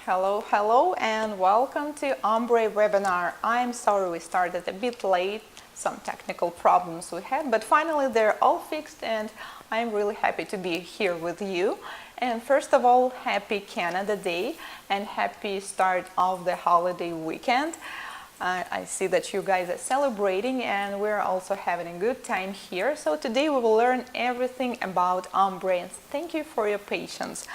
Hello, hello, and welcome to Ombre webinar. I'm sorry we started a bit late, some technical problems we had, but finally they're all fixed and I'm really happy to be here with you. And first of all, happy Canada Day and happy start of the holiday weekend. I see that you guys are celebrating and we're also having a good time here. So today we will learn everything about Ombre and thank you for your patience.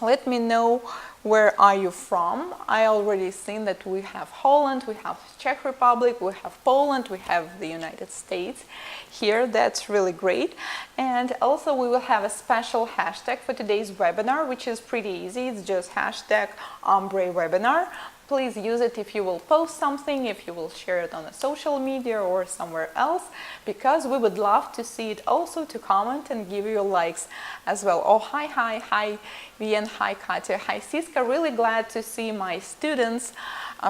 Let me know where are you from. I already seen that we have Holland, we have Czech Republic, we have Poland, we have the United States here. That's really great. And also we will have a special hashtag for today's webinar, which is pretty easy. It's just hashtag Ombre webinar. Please use it if you will post something, if you will share it on a social media or somewhere else, because we would love to see it also, to comment and give you likes as well. Oh, hi, Vian, hi, Katya, hi, Siska. Really glad to see my students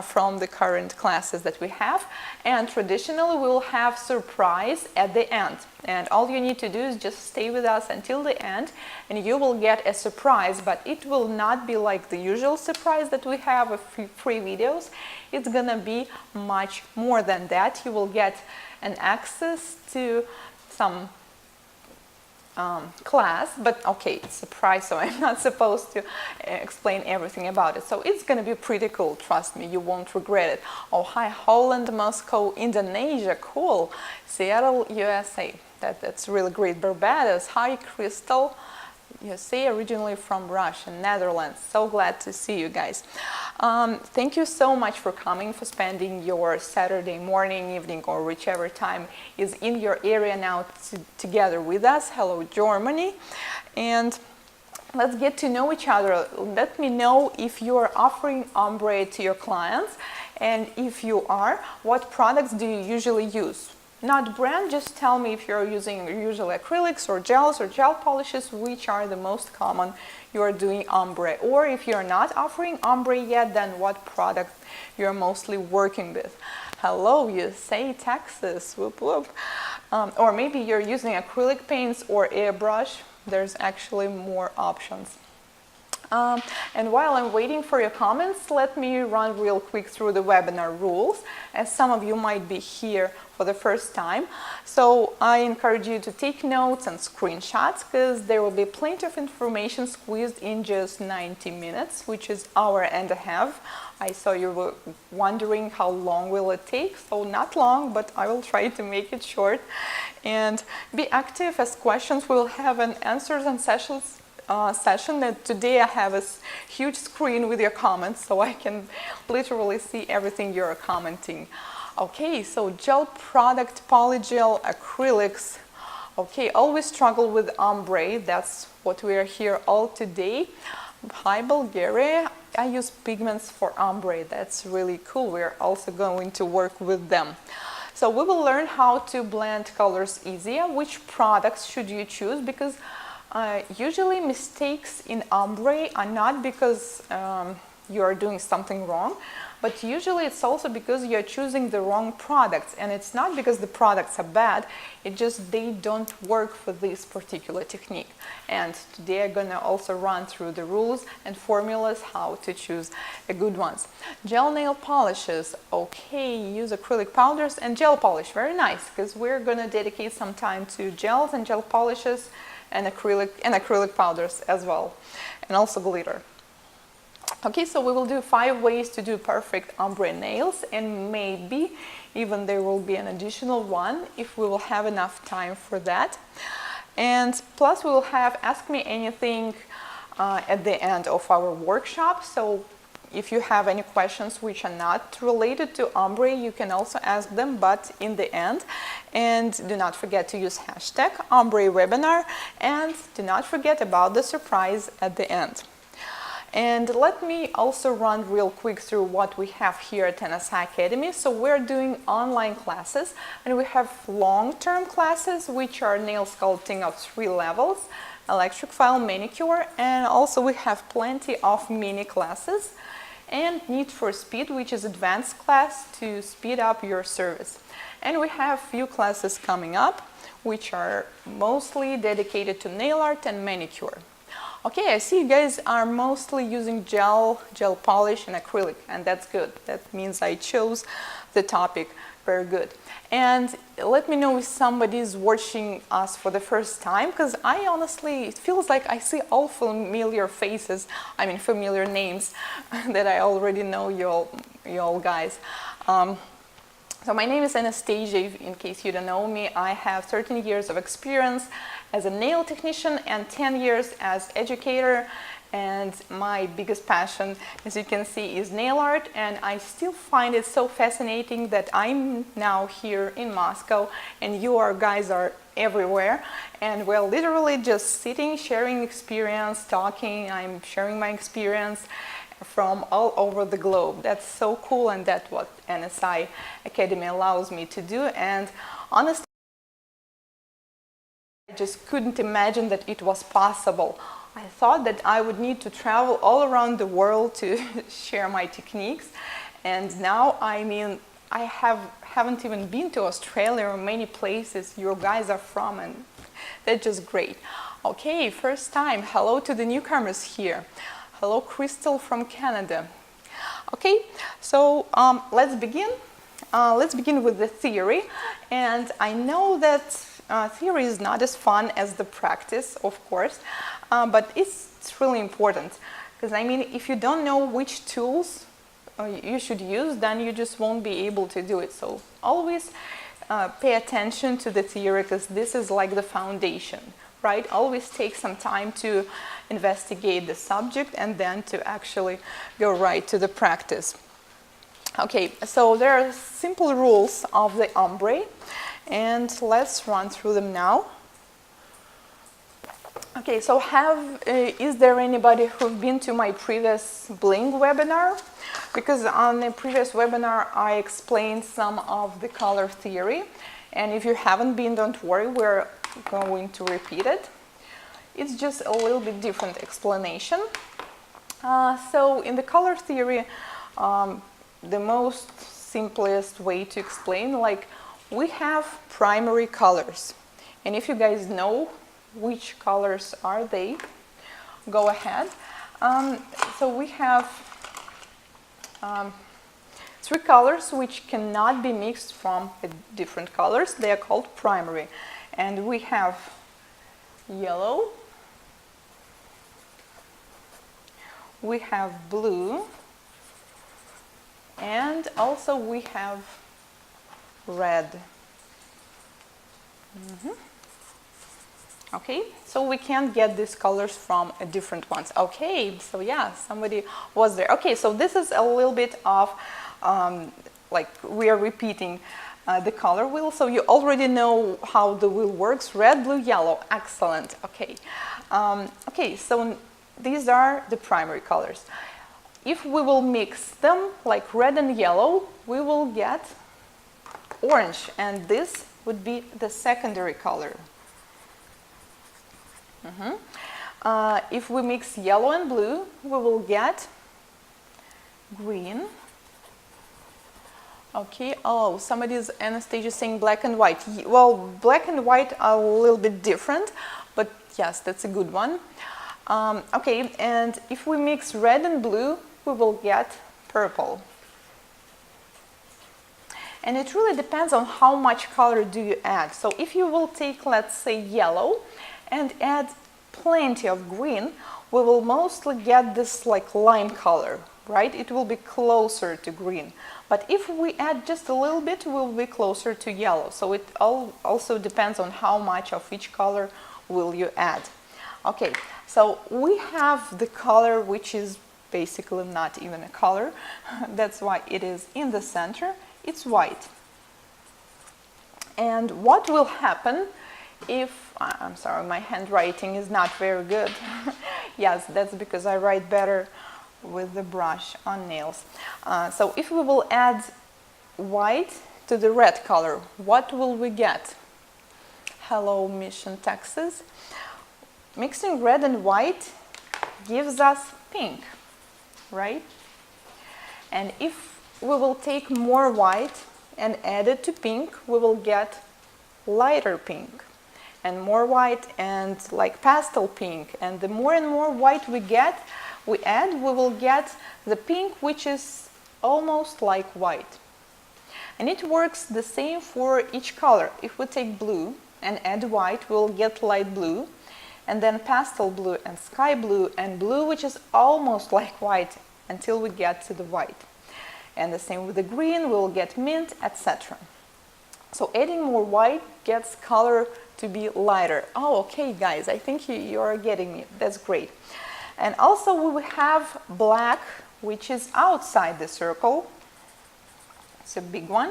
from the current classes that we have. And traditionally, we will have surprise at the end. And all you need to do is just stay with us until the end and you will get a surprise, but it will not be like the usual surprise that we have of free videos. It's gonna be much more than that. You will get an access to some class, but okay, it's a surprise, so I'm not supposed to explain everything about it. So it's going to be pretty cool, trust me, you won't regret it. Oh, hi, Holland, Moscow, Indonesia, cool. Seattle, USA, that's really great. Barbados, hi, Crystal, USA, originally from Russia, Netherlands. So glad to see you guys. Thank you so much for coming, for spending your Saturday morning, evening, or whichever time is in your area now together with us. Hello, Germany. And let's get to know each other. Let me know if you are offering Ombre to your clients, and if you are, what products do you usually use? Not brand, just tell me if you're using usually acrylics or gels or gel polishes, which are the most common you are doing Ombre. Or if you're not offering Ombre yet, then what product you're mostly working with. Hello, USA, Texas, whoop whoop. Or maybe you're using acrylic paints or airbrush. There's actually more options. And while I'm waiting for your comments, let me run real quick through the webinar rules, as some of you might be here for the first time. So I encourage you to take notes and screenshots, because there will be plenty of information squeezed in just 90 minutes, which is hour and a half. I saw you were wondering how long will it take, so not long, but I will try to make it short. And be active, as questions. We will have an answers and sessions session. And today I have a huge screen with your comments, so I can literally see everything you're commenting. Okay, so gel product, polygel, acrylics. Okay, always struggle with Ombre. That's what we are here all today. Hi, Bulgaria. I use pigments for Ombre. That's really cool. We're also going to work with them. So we will learn how to blend colors easier. Which products should you choose? Because usually mistakes in Ombre are not because you are doing something wrong, but usually it's also because you're choosing the wrong products, and it's not because the products are bad, it's just they don't work for this particular technique. And today I'm gonna also run through the rules and formulas how to choose a good ones. Gel nail polishes, okay, use acrylic powders and gel polish, very nice, because we're gonna dedicate some time to gels and gel polishes and acrylic powders as well, and also glitter. Okay, so we will do 5 ways to do perfect ombre nails, and maybe even there will be an additional one if we will have enough time for that. And plus we will have Ask Me Anything at the end of our workshop. So if you have any questions which are not related to Ombre, you can also ask them, but in the end. And do not forget to use hashtag Ombre webinar, and do not forget about the surprise at the end. And let me also run real quick through what we have here at NSI Academy. So we're doing online classes, and we have long-term classes, which are nail sculpting of 3 levels, electric file, manicure, and also we have plenty of mini classes, and Need for Speed, which is advanced class to speed up your service. And we have few classes coming up, which are mostly dedicated to nail art and manicure. Okay, I see you guys are mostly using gel polish and acrylic, and that's good. That means I chose the topic very good. And let me know if somebody is watching us for the first time, because I honestly, it feels like I see all familiar faces, I mean familiar names that I already know you all guys. So my name is Anastasia, in case you don't know me. I have 13 years of experience as a nail technician and 10 years as educator. And my biggest passion, as you can see, is nail art. And I still find it so fascinating that I'm now here in Moscow and you guys are everywhere. And we're literally just sitting, sharing experience, talking. I'm sharing my experience from all over the globe. That's so cool, and that's what NSI Academy allows me to do. And honestly, I just couldn't imagine that it was possible. I thought that I would need to travel all around the world to share my techniques, and now, I mean, I haven't even been to Australia or many places you guys are from, and that's just great. Okay, first time, hello to the newcomers here. Hello, Crystal from Canada. Okay, so let's begin. Let's begin with the theory. And I know that theory is not as fun as the practice, of course, but it's really important. Because I mean, if you don't know which tools you should use, then you just won't be able to do it. So always pay attention to the theory, because this is like the foundation. Right? Always take some time to investigate the subject and then to actually go right to the practice. Okay, so there are simple rules of the ombre, and let's run through them now. Okay, so is there anybody who's been to my previous bling webinar? Because on the previous webinar I explained some of the color theory, and if you haven't been, don't worry, we're going to repeat it. It's just a little bit different explanation. So in the color theory, the most simplest way to explain, like, we have primary colors, and if you guys know which colors are they, go ahead. So we have three colors which cannot be mixed from different colors. They are called primary. And we have yellow, we have blue, and also we have red. Okay, so we can get these colors from different ones. Okay, so yeah, somebody was there. Okay, so this is a little bit of like we are repeating the color wheel, so you already know how the wheel works. Red, blue, yellow. Excellent. Okay. Okay, so these are the primary colors. If we will mix them, like red and yellow, we will get orange, and this would be the secondary color. If we mix yellow and blue, we will get green. Okay, oh, somebody's Anastasia saying black and white. Well, black and white are a little bit different, but yes, that's a good one. Okay, and if we mix red and blue, we will get purple. And it really depends on how much color do you add. So if you will take, let's say, yellow and add plenty of green, we will mostly get this like lime color, right? It will be closer to green. But if we add just a little bit, we'll be closer to yellow. So it also depends on how much of each color will you add. Okay, so we have the color which is basically not even a color. That's why it is in the center. It's white. And what will happen if, I'm sorry, my handwriting is not very good. Yes, that's because I write better with the brush on nails. So if we will add white to the red color, what will we get? Hello, Mission, Texas. Mixing red and white gives us pink, right? And if we will take more white and add it to pink, we will get lighter pink. and more white and like pastel pink. And the more and more white we add, we will get the pink which is almost like white. And it works the same for each color. If we take blue and add white, we'll get light blue, and then pastel blue and sky blue and blue which is almost like white until we get to the white. And the same with the green, we'll get mint, etc. So adding more white gets color to be lighter. Oh, okay guys, I think you are getting me. That's great. And also we will have black, which is outside the circle. It's a big one.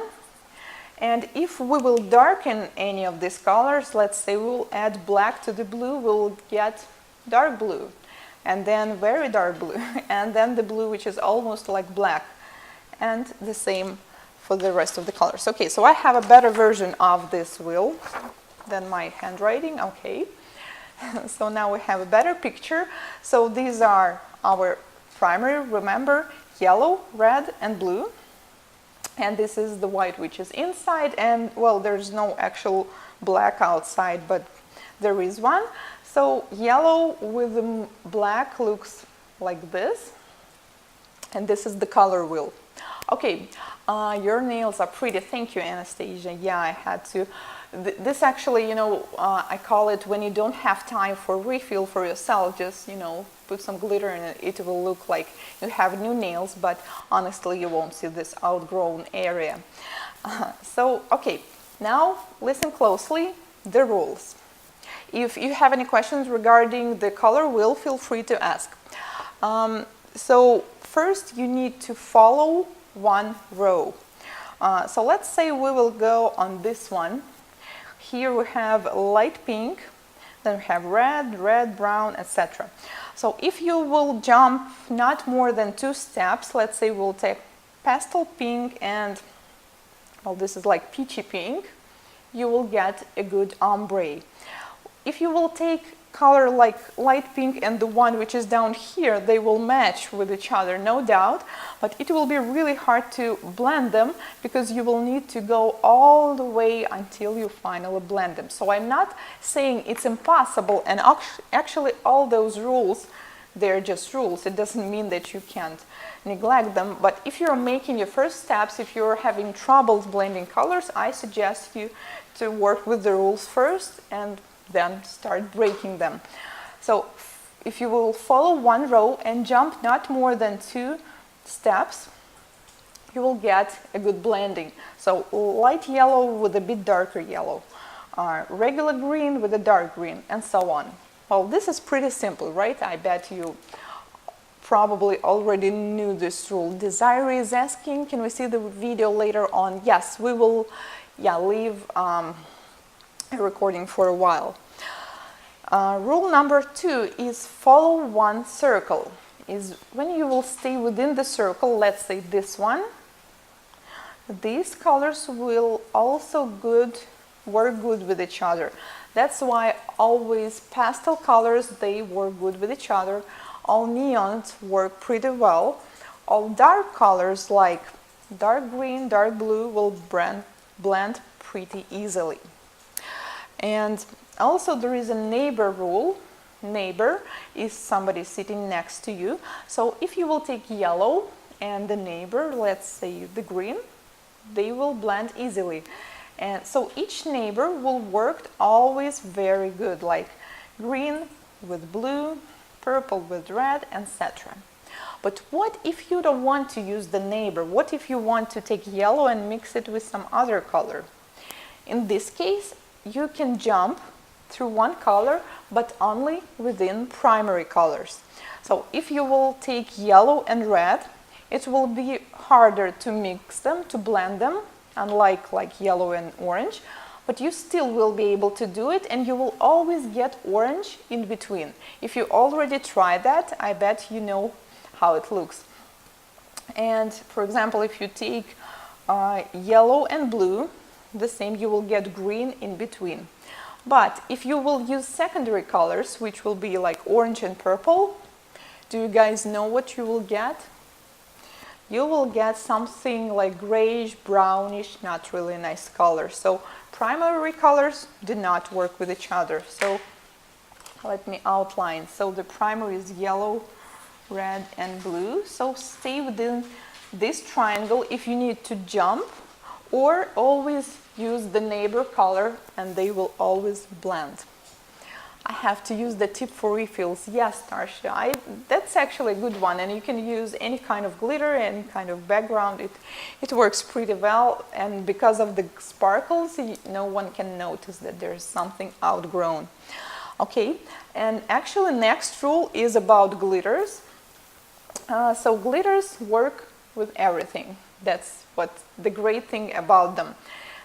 And if we will darken any of these colors, let's say we'll add black to the blue, we'll get dark blue, and then very dark blue, and then the blue which is almost like black, and the same for the rest of the colors. Okay, so I have a better version of this wheel than my handwriting. Okay, so now we have a better picture. So these are our primary, remember, yellow, red, and blue. And this is the white which is inside, and well, there's no actual black outside, but there is one. So yellow with the black looks like this, and this is the color wheel. Okay, your nails are pretty. Thank you, Anastasia. Yeah, I had to. This actually, you know, I call it when you don't have time for refill for yourself, just, you know, put some glitter in it. It will look like you have new nails, but honestly, you won't see this outgrown area. So, okay, now listen closely, the rules. If you have any questions regarding the color wheel, feel free to ask. So first, you need to follow one row. So let's say we will go on this one. Here we have light pink, then we have red, brown, etc. So if you will jump not more than 2 steps, let's say we'll take pastel pink and, well, this is like peachy pink, you will get a good ombre. If you will take color like light pink and the one which is down here, they will match with each other, no doubt, but it will be really hard to blend them because you will need to go all the way until you finally blend them. So I'm not saying it's impossible, and actually all those rules, they're just rules. It doesn't mean that you can't neglect them, but if you're making your first steps, if you're having troubles blending colors, I suggest you to work with the rules first and then start breaking them. So if you will follow one row and jump not more than 2 steps, you will get a good blending. So light yellow with a bit darker yellow, regular green with a dark green, and so on. Well, this is pretty simple, right? I bet you probably already knew this rule. Desire is asking, can we see the video later on? Yes, we will, yeah, leave a recording for a while. Rule number 2 is follow one circle. Is when you will stay within the circle, let's say this one, these colors will also work good with each other. That's why always pastel colors, they work good with each other. All neons work pretty well. All dark colors like dark green, dark blue will blend pretty easily. And also there is a neighbor rule. Neighbor is somebody sitting next to you. So if you will take yellow and the neighbor, let's say the green, they will blend easily. And so each neighbor will work always very good, like green with blue, purple with red, etc. But what if you don't want to use the neighbor? What if you want to take yellow and mix it with some other color? In this case, you can jump through one color, but only within primary colors. So if you will take yellow and red, it will be harder to mix them, to blend them, unlike like yellow and orange, but you still will be able to do it, and you will always get orange in between. If you already tried that, I bet you know how it looks. And for example, if you take yellow and blue, the same, you will get green in between. But if you will use secondary colors, which will be like orange and purple, do you guys know what you will get? you will get something like grayish, brownish, not really nice color. So primary colors do not work with each other. So let me outline. So the primary is yellow, red, and blue. So stay within this triangle if you need to jump, or always use the neighbor color and they will always blend. I have to use the tip for refills. Yes, Tarsha, that's actually a good one, and you can use any kind of glitter, any kind of background. It works pretty well, and because of the sparkles, no one can notice that there's something outgrown. Okay, and actually next rule is about glitters. So glitters work with everything. That's what the great thing about them.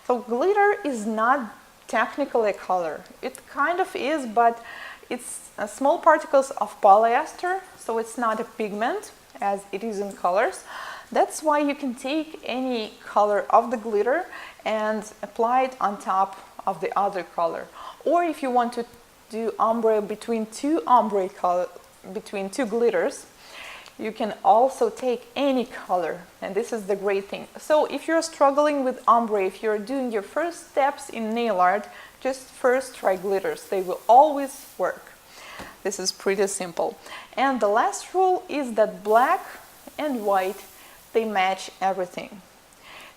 So glitter is not technically a color. It kind of is, but it's small particles of polyester, so it's not a pigment as it is in colors. That's why you can take any color of the glitter and apply it on top of the other color. Or if you want to do ombre between two glitters, you can also take any color, and this is the great thing. So if you're struggling with ombre, if you're doing your first steps in nail art, just first try glitters. They will always work. This is pretty simple. And the last rule is that black and white, they match everything.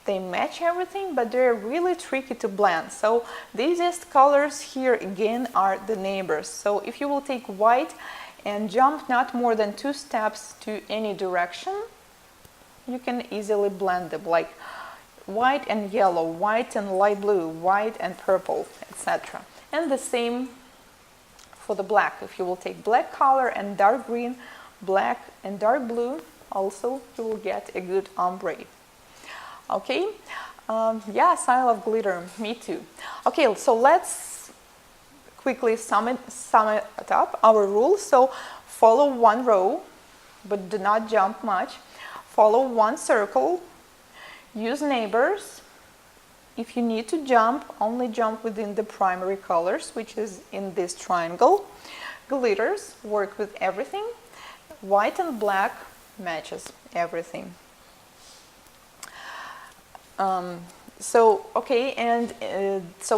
They match everything, but they're really tricky to blend. So the easiest colors here again are the neighbors. So if you will take white and jump not more than 2 steps to any direction, you can easily blend them, like white and yellow, white and light blue, white and purple, etc. And the same for the black. If you will take black color and dark green, black and dark blue, also you will get a good ombre. Okay, yes, I love glitter, me too. Okay, so let's quickly sum it up, our rules. So follow one row, but do not jump much. Follow one circle, use neighbors. If you need to jump, only jump within the primary colors, which is in this triangle. Glitters work with everything. White and black matches everything. So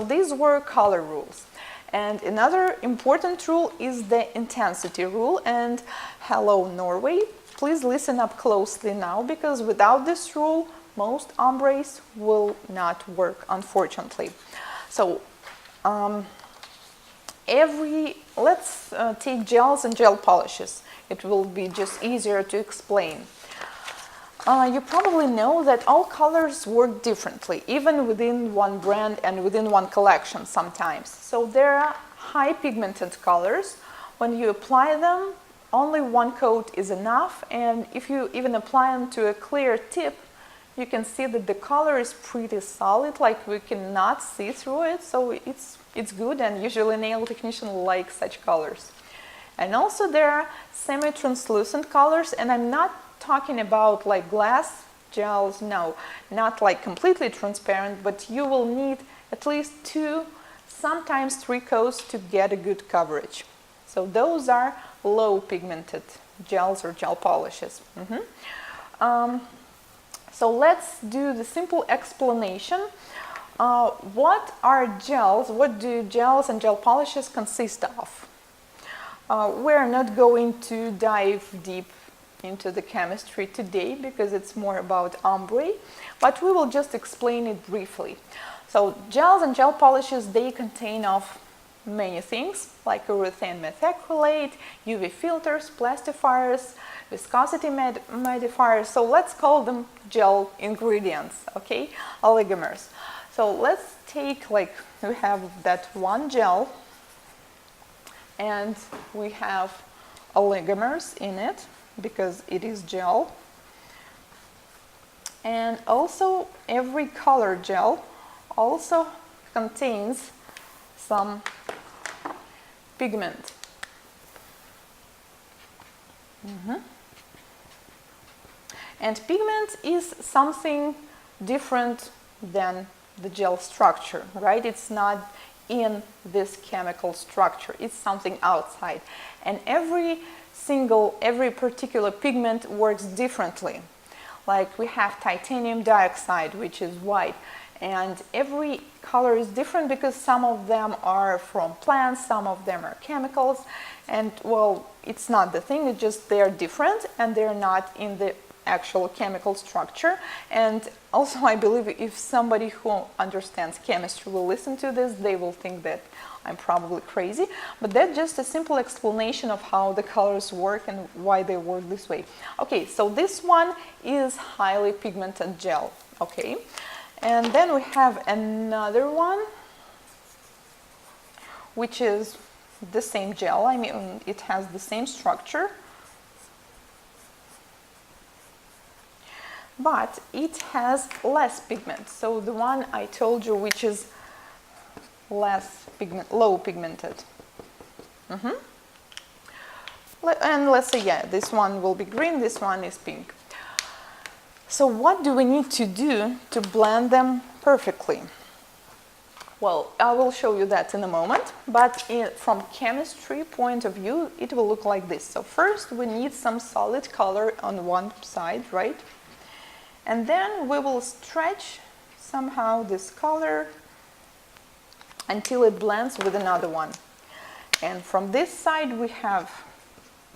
these were color rules. And another important rule is the intensity rule. And hello, Norway. Please listen up closely now, because without this rule, most ombres will not work, unfortunately. So let's take gels and gel polishes. It will be just easier to explain. You probably know that all colors work differently, even within one brand and within one collection sometimes. So there are high pigmented colors. When you apply them, only one coat is enough, and if you even apply them to a clear tip, you can see that the color is pretty solid, like we cannot see through it, so it's good, and usually nail technicians like such colors. And also there are semi-translucent colors, and I'm not talking about like glass gels, no, not like completely transparent, but you will need at least 2, sometimes 3 coats to get a good coverage. So those are low pigmented gels or gel polishes. So let's do the simple explanation. What are gels? What do gels and gel polishes consist of? We're not going to dive deep into the chemistry today because it's more about ombre, but we will just explain it briefly. So gels and gel polishes, they contain of many things like urethane methacrylate, UV filters, plastifiers, viscosity modifiers. So let's call them gel ingredients, okay? Oligomers. So let's take, like, we have that one gel and we have oligomers in it because it is gel. And also every color gel also contains some pigment. And pigment is something different than the gel structure, right? It's not in this chemical structure, it's something outside. And every particular pigment works differently. Like we have titanium dioxide, which is white, and every color is different because some of them are from plants, some of them are chemicals, and well, it's not the thing, it's just they're different and they're not in the actual chemical structure. And also I believe if somebody who understands chemistry will listen to this, they will think that I'm probably crazy, but that's just a simple explanation of how the colors work and why they work this way. Okay, so this one is highly pigmented gel, okay? And then we have another one, which is the same gel. I mean, it has the same structure, but it has less pigment. So the one I told you, which is less pigment, low pigmented. And let's say, yeah, this one will be green, this one is pink. So what do we need to do to blend them perfectly? Well, I will show you that in a moment, but from chemistry point of view, it will look like this. So first we need some solid color on one side, right? And then we will stretch somehow this color until it blends with another one. And from this side we have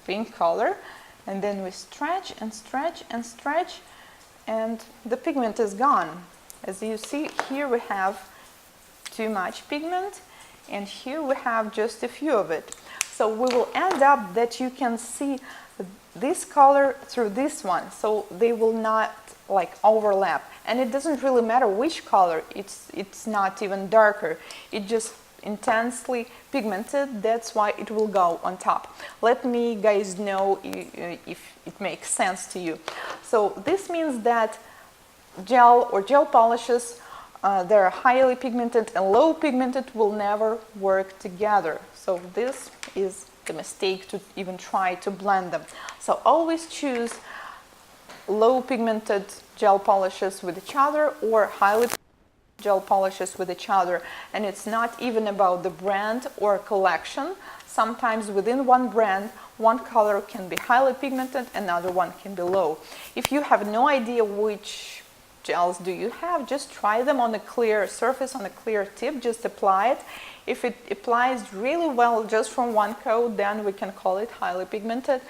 pink color, and then we stretch and stretch and stretch, and the pigment is gone. As you see, here we have too much pigment, and here we have just a few of it. So we will end up that you can see this color through this one, so they will not like overlap. And it doesn't really matter which color, it's not even darker, it just intensely pigmented, that's why it will go on top. Let me guys know if it makes sense to you. So this means that gel or gel polishes, they're highly pigmented and low pigmented will never work together. So this is the mistake to even try to blend them. So always choose low pigmented gel polishes with each other or highly gel polishes with each other. And it's not even about the brand or collection. Sometimes within one brand, one color can be highly pigmented, another one can be low. If you have no idea which gels do you have, just try them on a clear surface, on a clear tip, just apply it. If it applies really well just from one coat, then we can call it highly pigmented.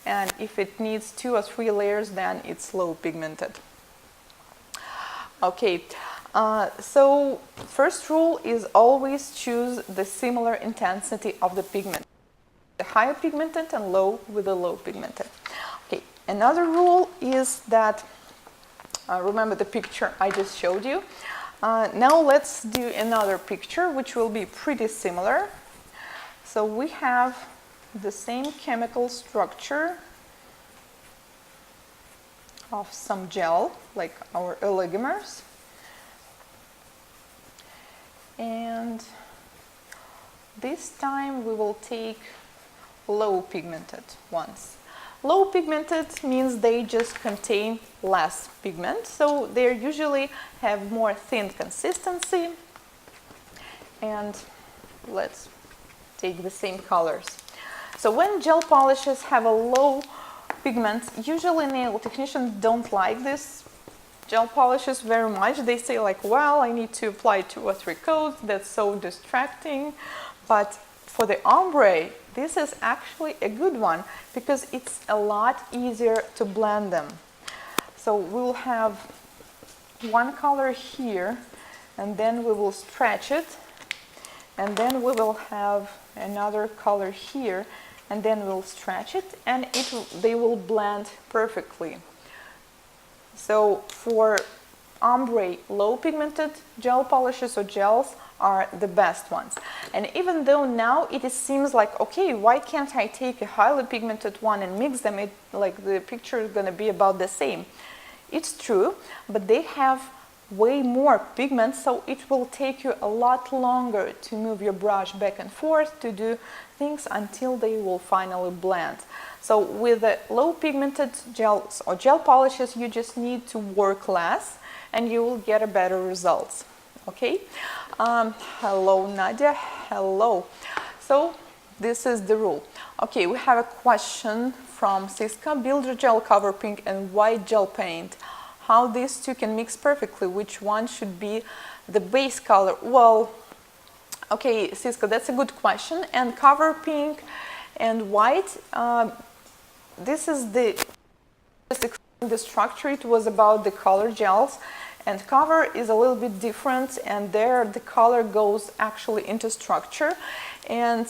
And if it needs 2 or 3 layers, then it's low pigmented. Okay, so first rule is always choose the similar intensity of the pigment. The higher pigmented and low with the low pigmented. Okay, another rule is that, remember the picture I just showed you. Now let's do another picture which will be pretty similar. So we have the same chemical structure of some gel, like our oligomers. And this time we will take low pigmented ones. Low pigmented means they just contain less pigment, so they usually have more thin consistency. And let's take the same colors. So when gel polishes have a low pigment, usually nail technicians don't like this gel polishes very much. They say like, well, I need to apply 2 or 3 coats, that's so distracting. But for the ombre, this is actually a good one because it's a lot easier to blend them. So we'll have one color here, and then we will stretch it, and then we will have another color here, and then we'll stretch it, and they will blend perfectly. So for ombre, low pigmented gel polishes or gels are the best ones. And even though now it seems like, okay, why can't I take a highly pigmented one and mix them? Like the picture is gonna be about the same. It's true, but they have way more pigment, so it will take you a lot longer to move your brush back and forth to do things until they will finally blend. So with the low pigmented gels or gel polishes, you just need to work less and you will get a better results. Okay, hello Nadia, hello. So this is the rule. Okay, we have a question from Siska. Builder gel cover pink and white gel paint. how these two can mix perfectly, which one should be the base color. Well, okay, Cisco, that's a good question. And cover pink and white, this is the structure. It was about the color gels, and cover is a little bit different, and there the color goes actually into structure. And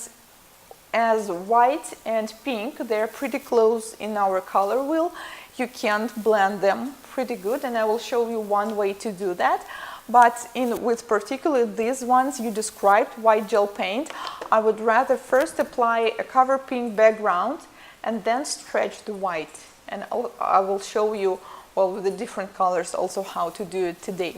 as white and pink, they're pretty close in our color wheel, you can't blend them pretty good, and I will show you one way to do that. But with particularly these ones you described, white gel paint, I would rather first apply a cover pink background and then stretch the white. And I will show you, well, with the different colors also how to do it today.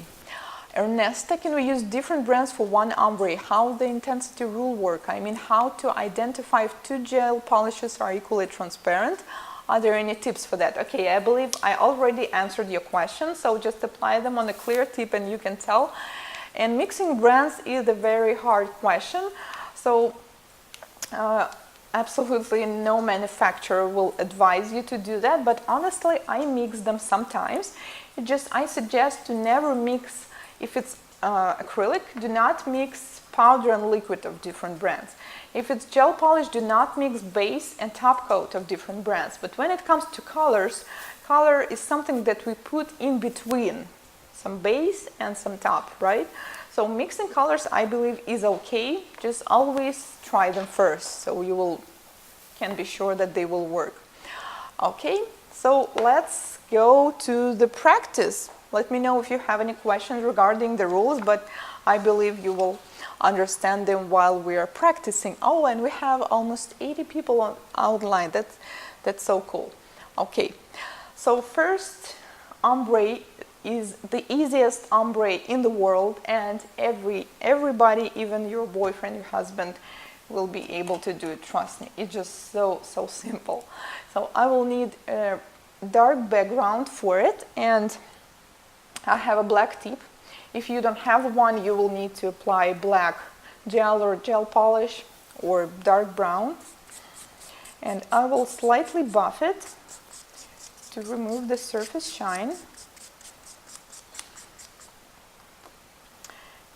Ernesta, can we use different brands for one ombre? How the intensity rule work? I mean, how to identify if two gel polishes are equally transparent? Are there any tips for that? Okay, I believe I already answered your question, so just apply them on a clear tip and you can tell. And mixing brands is a very hard question, so absolutely no manufacturer will advise you to do that, but honestly I mix them sometimes. I suggest to never mix, if it's acrylic, do not mix powder and liquid of different brands. If it's gel polish, do not mix base and top coat of different brands. But when it comes to colors, color is something that we put in between, some base and some top, right? So mixing colors, I believe, is okay. Just always try them first, so you can be sure that they will work. Okay, so let's go to the practice. Let me know if you have any questions regarding the rules, but I believe you will understand them while we are practicing. Oh, and we have almost 80 people online. That's so cool. Okay, so first, ombre is the easiest ombre in the world, and everybody, even your boyfriend, your husband, will be able to do it. Trust me, it's just so simple. So I will need a dark background for it, and I have a black tip. If you don't have one, you will need to apply black gel or gel polish or dark brown. And I will slightly buff it to remove the surface shine.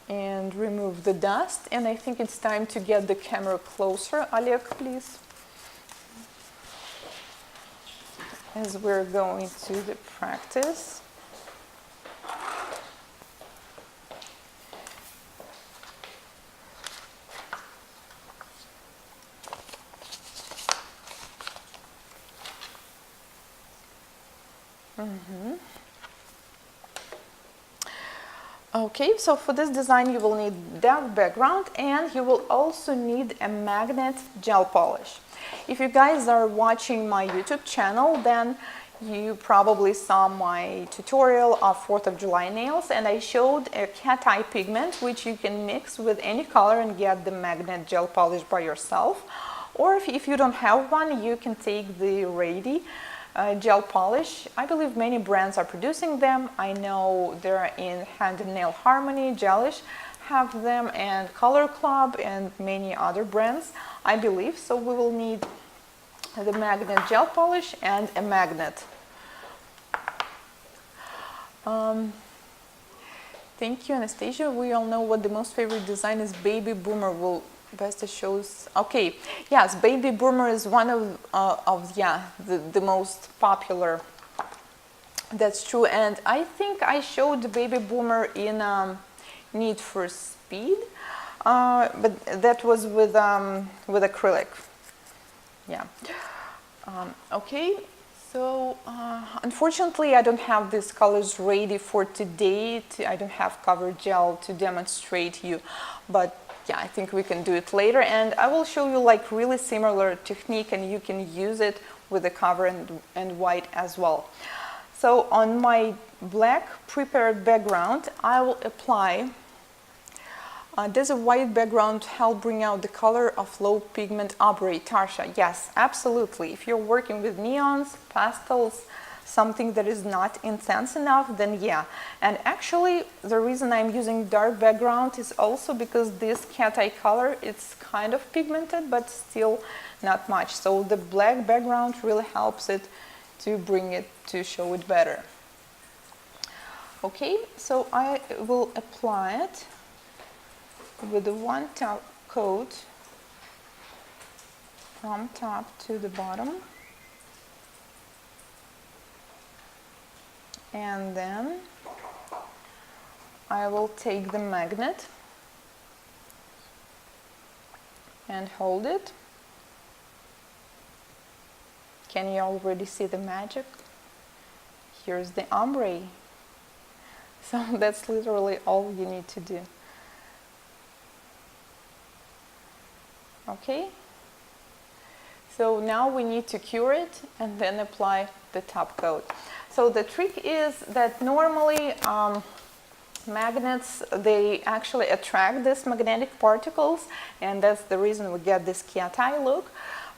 And remove the dust. And I think it's time to get the camera closer. Oleg, please. As we're going to the practice. Okay, so for this design you will need dark background, and you will also need a magnet gel polish. If you guys are watching my YouTube channel, then you probably saw my tutorial of 4th of July nails, and I showed a cat eye pigment which you can mix with any color and get the magnet gel polish by yourself. Or if you don't have one, you can take the ready gel polish. I believe many brands are producing them. I know they're in Hand and Nail Harmony, Gelish have them, and Color Club, and many other brands, I believe. So we will need the magnet gel polish and a magnet. Thank you, Anastasia. We all know what the most favorite design is. Baby Boomer will best shows. Okay, yes, Baby Boomer is one of the most popular. That's true, and I think I showed the Baby Boomer in Need for Speed, but that was with acrylic. Yeah. Okay. So, unfortunately, I don't have these colors ready for today. I don't have cover gel to demonstrate you, but yeah, I think we can do it later, and I will show you like really similar technique, and you can use it with the cover and white as well. So on my black prepared background, I will apply, does a white background help bring out the color of low pigment ombre? Tarsha, yes, absolutely. If you're working with neons, pastels, something that is not intense enough, then yeah. And actually, the reason I'm using dark background is also because this cat eye color, it's kind of pigmented, but still not much. So the black background really helps it to bring it to show it better. Okay, so I will apply it with the one top coat from top to the bottom, and then I will take the magnet and hold it. Can you already see the magic? Here's the ombre. So that's literally all you need to do. Okay? So now we need to cure it and then apply the top coat. So the trick is that normally magnets, they actually attract these magnetic particles, and that's the reason we get this cat eye look.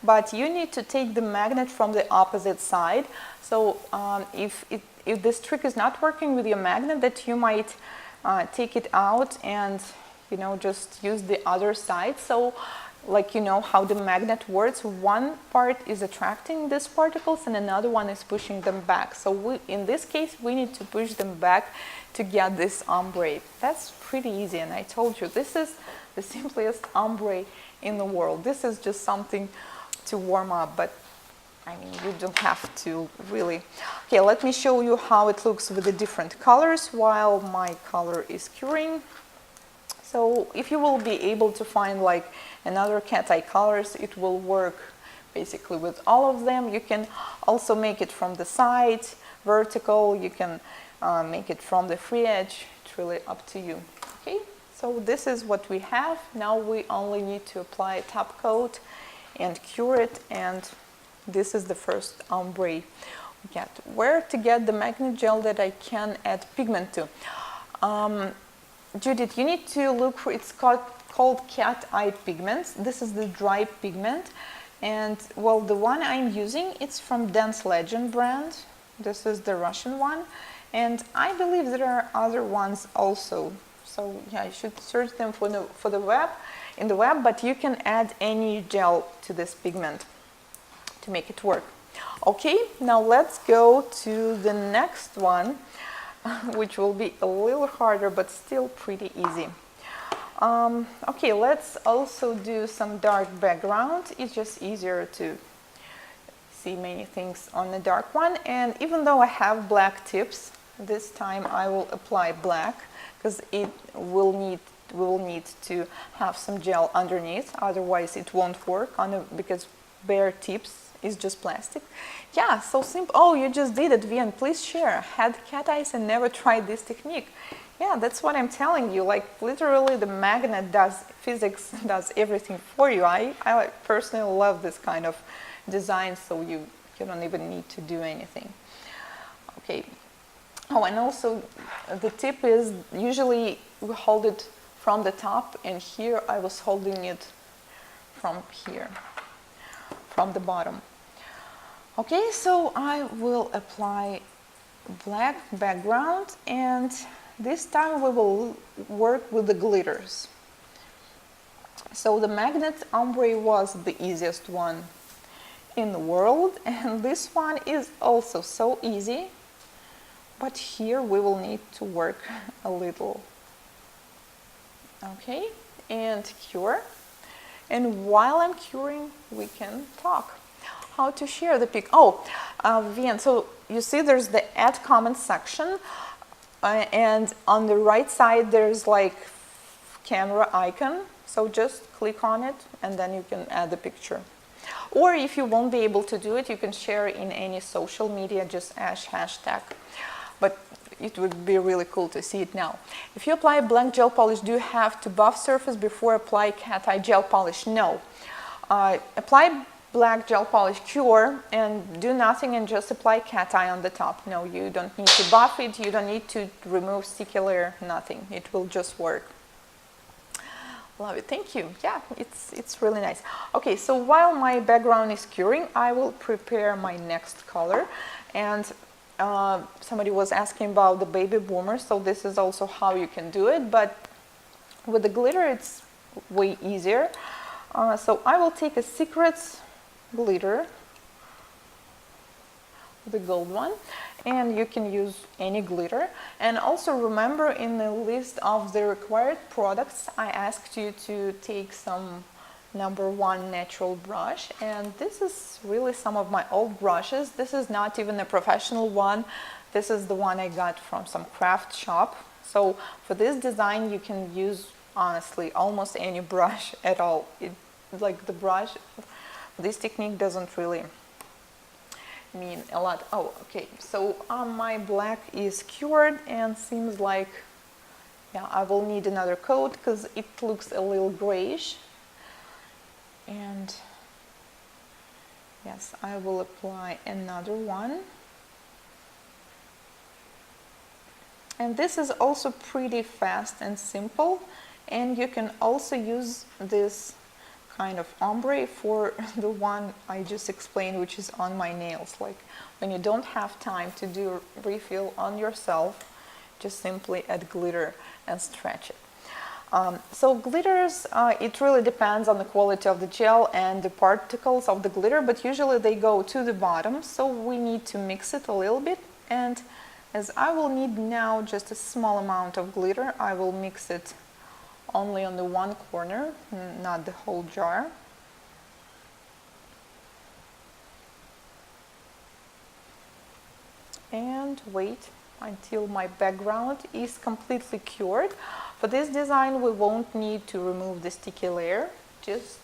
But you need to take the magnet from the opposite side. So if this trick is not working with your magnet, that you might take it out and just use the other side. So like how the magnet works, one part is attracting these particles and another one is pushing them back. So in this case we need to push them back to get this ombre. That's pretty easy, and I told you this is the simplest ombre in the world. This is just something to warm up, but I mean, you don't have to really. Okay, let me show you how it looks with the different colors while my color is curing. So if you will be able to find like another cat eye colors, it will work basically with all of them. You can also make it from the side, vertical, you can make it from the free edge. It's really up to you. Okay, so this is what we have. Now we only need to apply a top coat and cure it, and this is the first ombre we get. Where to get the magnet gel that I can add pigment to? Judith, you need to look for, it's called cat eye pigments. This is the dry pigment, and well, the one I'm using, it's from Dance Legend brand. This is the Russian one, and I believe there are other ones also. So yeah, you should search them for the web, in the web, but you can add any gel to this pigment to make it work. Okay, now let's go to the next one, which will be a little harder but still pretty easy. Okay, let's also do some dark background. It's just easier to see many things on the dark one, and even though I have black tips, this time I will apply black because we will need to have some gel underneath, otherwise it won't work because bare tips is just plastic. Yeah, so simple. Oh, you just did it, Vian. Please share. Had cat eyes and never tried this technique. Yeah, that's what I'm telling you. Like literally, the magnet does physics, does everything for you. I personally love this kind of design, so you don't even need to do anything. Okay. Oh, and also the tip is usually we hold it from the top, and here I was holding it from here, from the bottom. Okay, so I will apply black background, and this time we will work with the glitters. So the magnet ombre was the easiest one in the world, and this one is also so easy, but here we will need to work a little. Okay, and cure. And while I'm curing, we can talk. How to share the pic? Oh, Vian, so you see there's the add comment section, and on the right side there's like camera icon. So just click on it and then you can add the picture. Or if you won't be able to do it, you can share in any social media, just hashtag. But it would be really cool to see it now. If you apply black gel polish, do you have to buff surface before apply cat eye gel polish? No. Apply black gel polish, cure, and do nothing and just apply cat eye on the top. No, you don't need to buff it, you don't need to remove sticky layer, nothing. It will just work. Love it, thank you. Yeah, it's really nice. Okay, so while my background is curing, I will prepare my next color. And somebody was asking about the baby boomer, so this is also how you can do it, but with the glitter it's way easier. So I will take a Secrets glitter, the gold one, and you can use any glitter. And also remember, in the list of the required products, I asked you to take some #1 natural brush, and this is really some of my old brushes. This is not even a professional one. This is the one I got from some craft shop. So for this design you can use, honestly, almost any brush at all. Like the brush, this technique doesn't really mean a lot. Oh, okay, so my black is cured and seems like, yeah, I will need another coat because it looks a little grayish. And yes, I will apply another one. And this is also pretty fast and simple, and you can also use this kind of ombre for the one I just explained, which is on my nails. Like when you don't have time to do refill on yourself, just simply add glitter and stretch it. So glitters, it really depends on the quality of the gel and the particles of the glitter, but usually they go to the bottom, so we need to mix it a little bit. And as I will need now just a small amount of glitter, I will mix it only on the one corner, not the whole jar. And wait until my background is completely cured. For this design we won't need to remove the sticky layer. Just,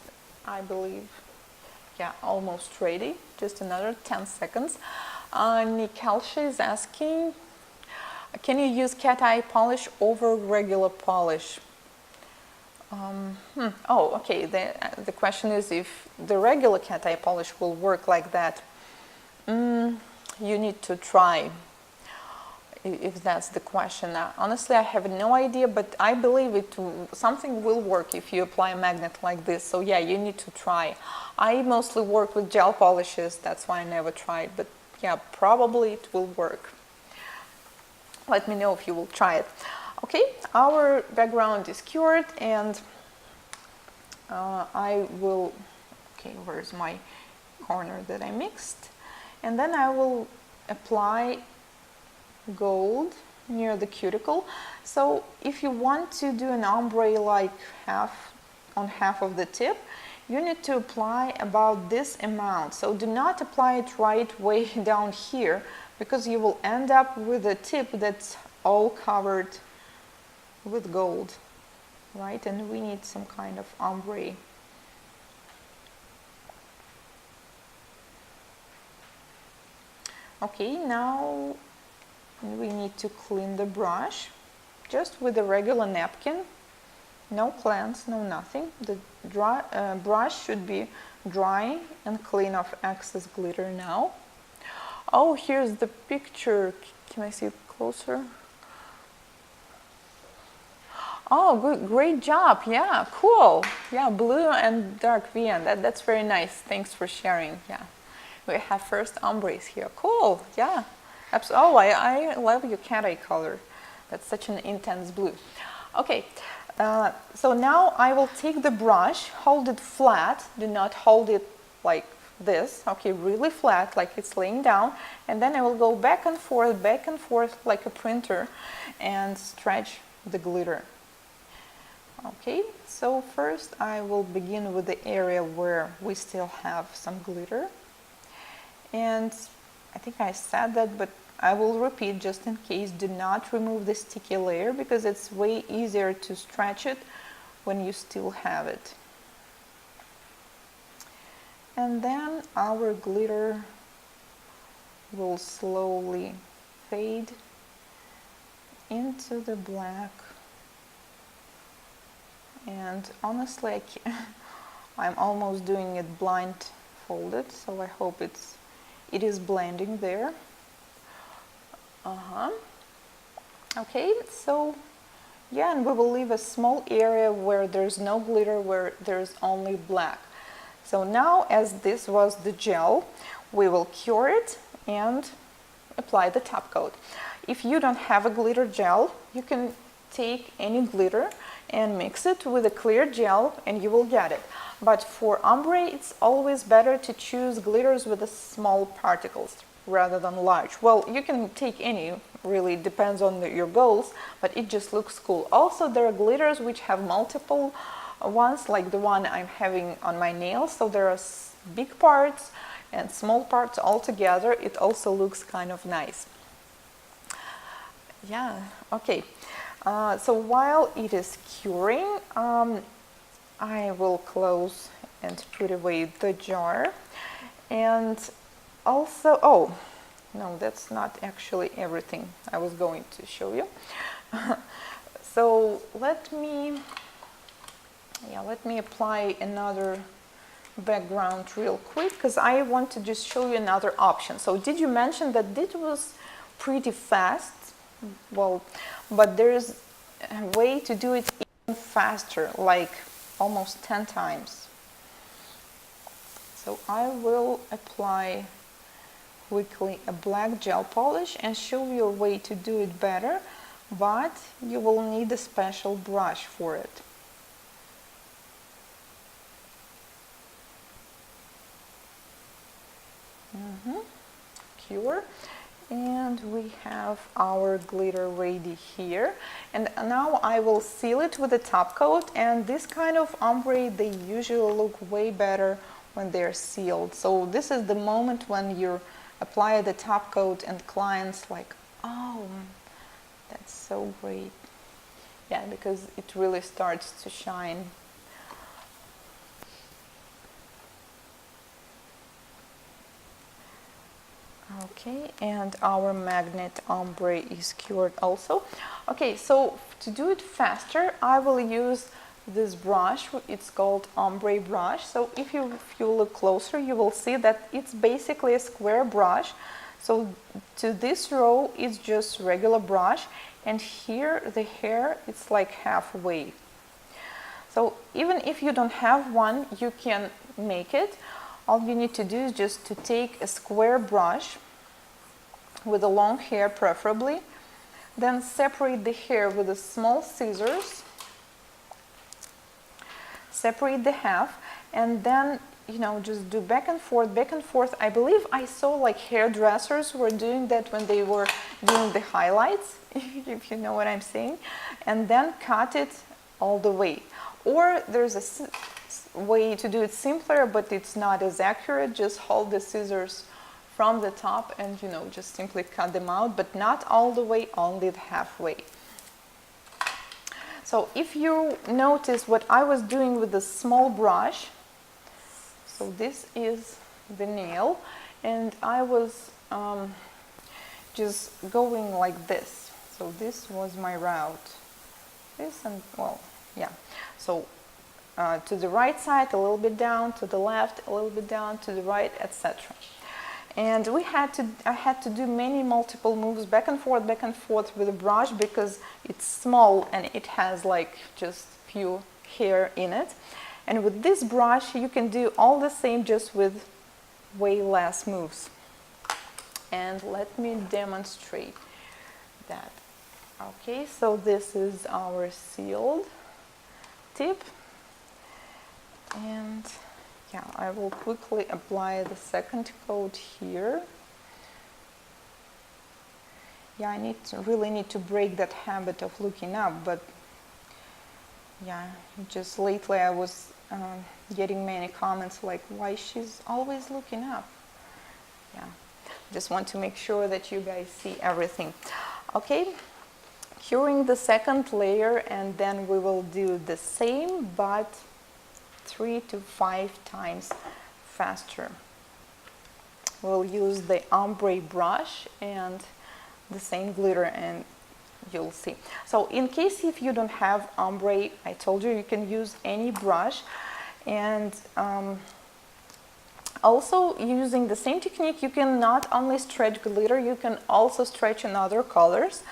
I believe, yeah, almost ready. Just another 10 seconds. Nikalsha is asking, can you use cat eye polish over regular polish? Oh, okay, the question is if the regular cat eye polish will work like that. You need to try, if that's the question. Honestly, I have no idea, but I believe something will work if you apply a magnet like this. So yeah, you need to try. I mostly work with gel polishes, that's why I never tried, but yeah, probably it will work. Let me know if you will try it. Okay, our background is cured, and I will, okay, where's my corner that I mixed? And then I will apply gold near the cuticle. So if you want to do an ombre like on half of the tip, you need to apply about this amount. So do not apply it right way down here, because you will end up with a tip that's all covered with gold, right? And we need some kind of ombre. Okay, now we need to clean the brush just with a regular napkin. No cleanse, no nothing. The brush should be dry and clean of excess glitter now. Oh, here's the picture. Can I see it closer? Oh, good, great job. Yeah, cool. Yeah, blue and dark VN. That's very nice. Thanks for sharing. Yeah, we have first ombres here. Cool. Yeah, absolutely. Oh, I love your cat eye color. That's such an intense blue. Okay, so now I will take the brush, hold it flat. Do not hold it like this. Okay, really flat, like it's laying down. And then I will go back and forth like a printer and stretch the glitter. Okay, so first I will begin with the area where we still have some glitter. And I think I said that, but I will repeat just in case. Do not remove the sticky layer, because it's way easier to stretch it when you still have it. And then our glitter will slowly fade into the black. And honestly, I'm almost doing it blindfolded, so I hope it is blending there. Okay, so yeah, and we will leave a small area where there's no glitter, where there's only black. So now, as this was the gel, we will cure it and apply the top coat. If you don't have a glitter gel, you can take any glitter and mix it with a clear gel and you will get it. But for ombre, it's always better to choose glitters with the small particles. rather than large? Well, you can take any, really depends on your goals, but it just looks cool. Also, there are glitters which have multiple ones, like the one I'm having on my nails. So there are big parts and small parts all together. It also looks kind of nice. Yeah, okay. So while it is curing, I will close and put away the jar. And also, oh, no, that's not actually everything I was going to show you. So let me apply another background real quick, because I want to just show you another option. So did you mention that this was pretty fast? Well, but there's a way to do it even faster, like almost 10 times. So I will apply quickly a black gel polish and show you a way to do it better, but you will need a special brush for it. Cure. And we have our glitter ready here. And now I will seal it with a top coat. And this kind of ombre, they usually look way better when they're sealed. So this is the moment when you apply the top coat and clients like, oh, that's so great. Yeah, because it really starts to shine. Okay, and our magnet ombre is cured also. Okay, so to do it faster, I will use this brush. It's called Ombre brush. So if you look closer, you will see that it's basically a square brush. So to this row, it's just regular brush, and here the hair, it's like halfway. So even if you don't have one, you can make it. All you need to do is just to take a square brush with a long hair preferably, then separate the hair with a small scissors, separate the half, and then, you know, just do back and forth, back and forth. I believe I saw like hairdressers were doing that when they were doing the highlights, if you know what I'm saying, and then cut it all the way. Or there's a way to do it simpler, but it's not as accurate. Just hold the scissors from the top and, you know, just simply cut them out, but not all the way, only the halfway. So if you notice what I was doing with the small brush, so this is the nail, and I was just going like this. So this was my route. This and, well, yeah. So to the right side, a little bit down, to the left, a little bit down, to the right, etc. And I had to do multiple moves back and forth with the brush, because it's small and it has like just few hair in it. And with this brush, you can do all the same, just with way less moves. And let me demonstrate that. Okay, so this is our sealed tip. And yeah, I will quickly apply the second coat here. Yeah, I really need to break that habit of looking up, but yeah, just lately I was getting many comments like, why she's always looking up. Yeah, just want to make sure that you guys see everything. Okay, curing the second layer, and then we will do the same, but 3 to 5 times faster. We'll use the ombre brush and the same glitter, and you'll see. So in case if you don't have ombre, I told you can use any brush. And also using the same technique, you can not only stretch glitter, you can also stretch in other colors.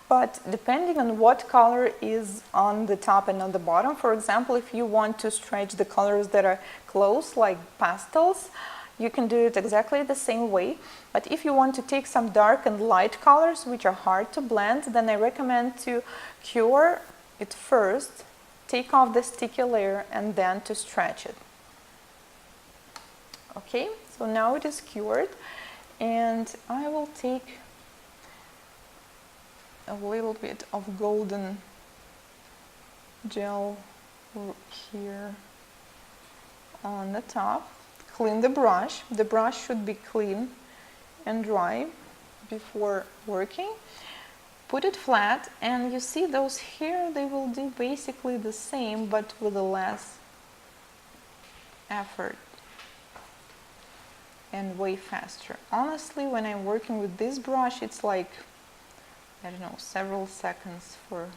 But depending on what color is on the top and on the bottom, for example, if you want to stretch the colors that are close, like pastels, you can do it exactly the same way. But if you want to take some dark and light colors, which are hard to blend, then I recommend to cure it first, take off the sticky layer, and then to stretch it. Okay, so now it is cured. And I will take a little bit of golden gel here on the top. Clean the brush. The brush should be clean and dry before working. Put it flat, and you see those here, they will do basically the same but with a less effort and way faster. Honestly, when I'm working with this brush, it's like, I don't know, several seconds for,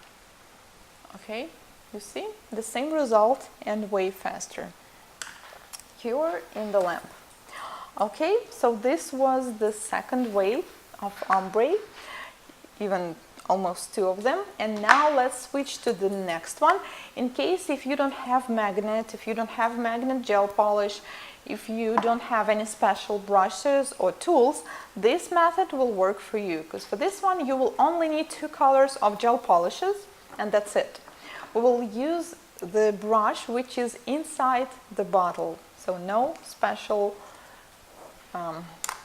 okay, you see the same result and way faster. Cure in the lamp. Okay, so this was the second wave of ombre, even almost 2 of them. And now let's switch to the next one. In case if you don't have magnet, gel polish, if you don't have any special brushes or tools, this method will work for you, because for this one you will only need 2 colors of gel polishes, and that's it. We will use the brush which is inside the bottle, so no special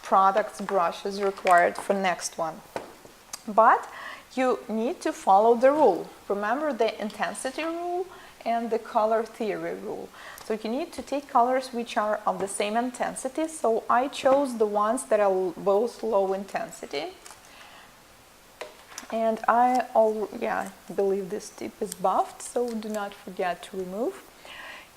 products, brushes required for next one. But you need to follow the rule. Remember the intensity rule and the color theory rule. So you need to take colors which are of the same intensity. So I chose the ones that are both low intensity. And I believe this tip is buffed, so do not forget to remove.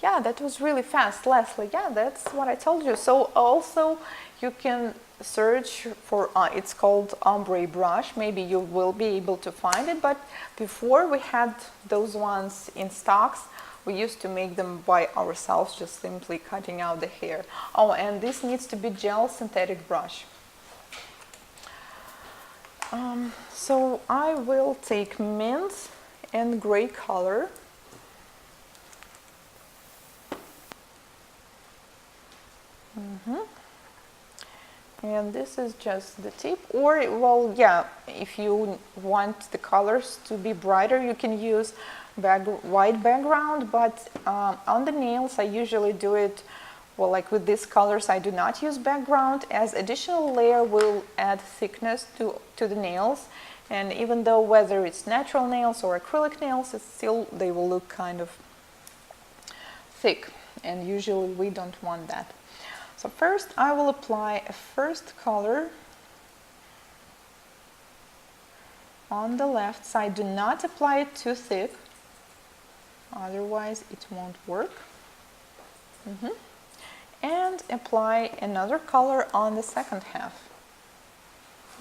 Yeah, that was really fast, Leslie. Yeah, that's what I told you. So also you can search for, it's called Ombre brush. Maybe you will be able to find it, but before we had those ones in stocks, we used to make them by ourselves, just simply cutting out the hair. Oh, and this needs to be gel synthetic brush. So I will take mint and gray color. And this is just the tip, or, well, yeah, if you want the colors to be brighter, you can use white background, but on the nails I usually do it, well, like with these colors I do not use background, as additional layer will add thickness to the nails, and even though whether it's natural nails or acrylic nails, it's still, they will look kind of thick, and usually we don't want that. So first I will apply a first color on the left side. Do not apply it too thick, otherwise it won't work. And apply another color on the second half.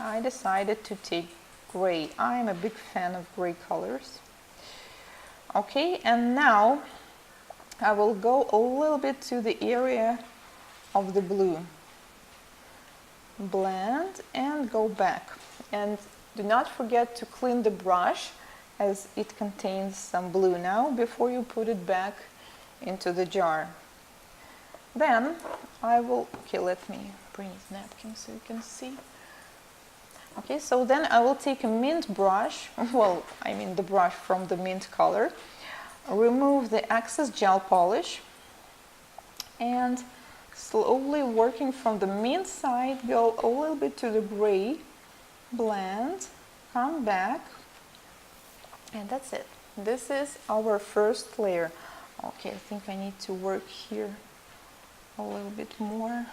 I decided to take gray. I am a big fan of gray colors. Okay, and now I will go a little bit to the area of the blue. Blend and go back. And do not forget to clean the brush, as it contains some blue now, before you put it back into the jar. Then I will, okay, let me bring the napkin so you can see. Okay, so then I will take a mint brush, well, I mean the brush from the mint color, remove the excess gel polish, and slowly working from the mint side, go a little bit to the gray, blend, come back, and that's it. This is our first layer. Okay, I think I need to work here a little bit more.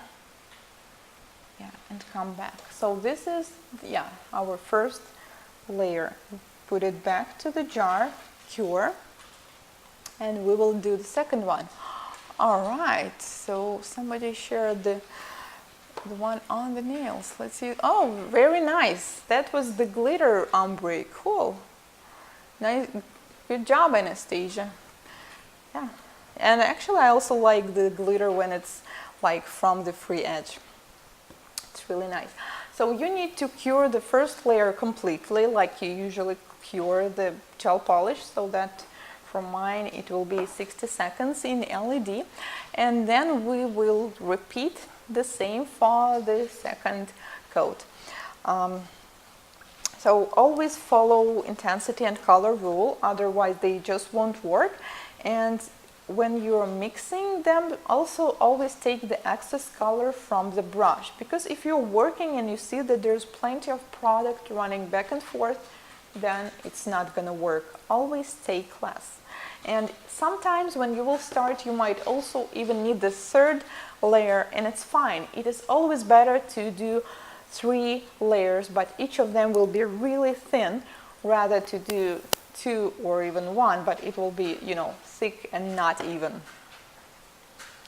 Yeah, and come back. So this is, yeah, our first layer. Put it back to the jar, cure, and we will do the second one. All right, so somebody shared the one on the nails. Let's see. Oh, very nice. That was the glitter ombre. Cool. Nice. Good job, Anastasia. Yeah. And actually, I also like the glitter when it's like from the free edge. It's really nice. So you need to cure the first layer completely, like you usually cure the gel polish, so that for mine it will be 60 seconds in LED, and then we will repeat the same for the second coat. So always follow intensity and color rule, otherwise they just won't work. And when you're mixing them, also always take the excess color from the brush, because if you're working and you see that there's plenty of product running back and forth, then it's not gonna work. Always take less. And sometimes when you will start, you might also even need the third layer, and it's fine. It is always better to do 3 layers, but each of them will be really thin, rather to do 2 or even 1, but it will be, you know, thick and not even.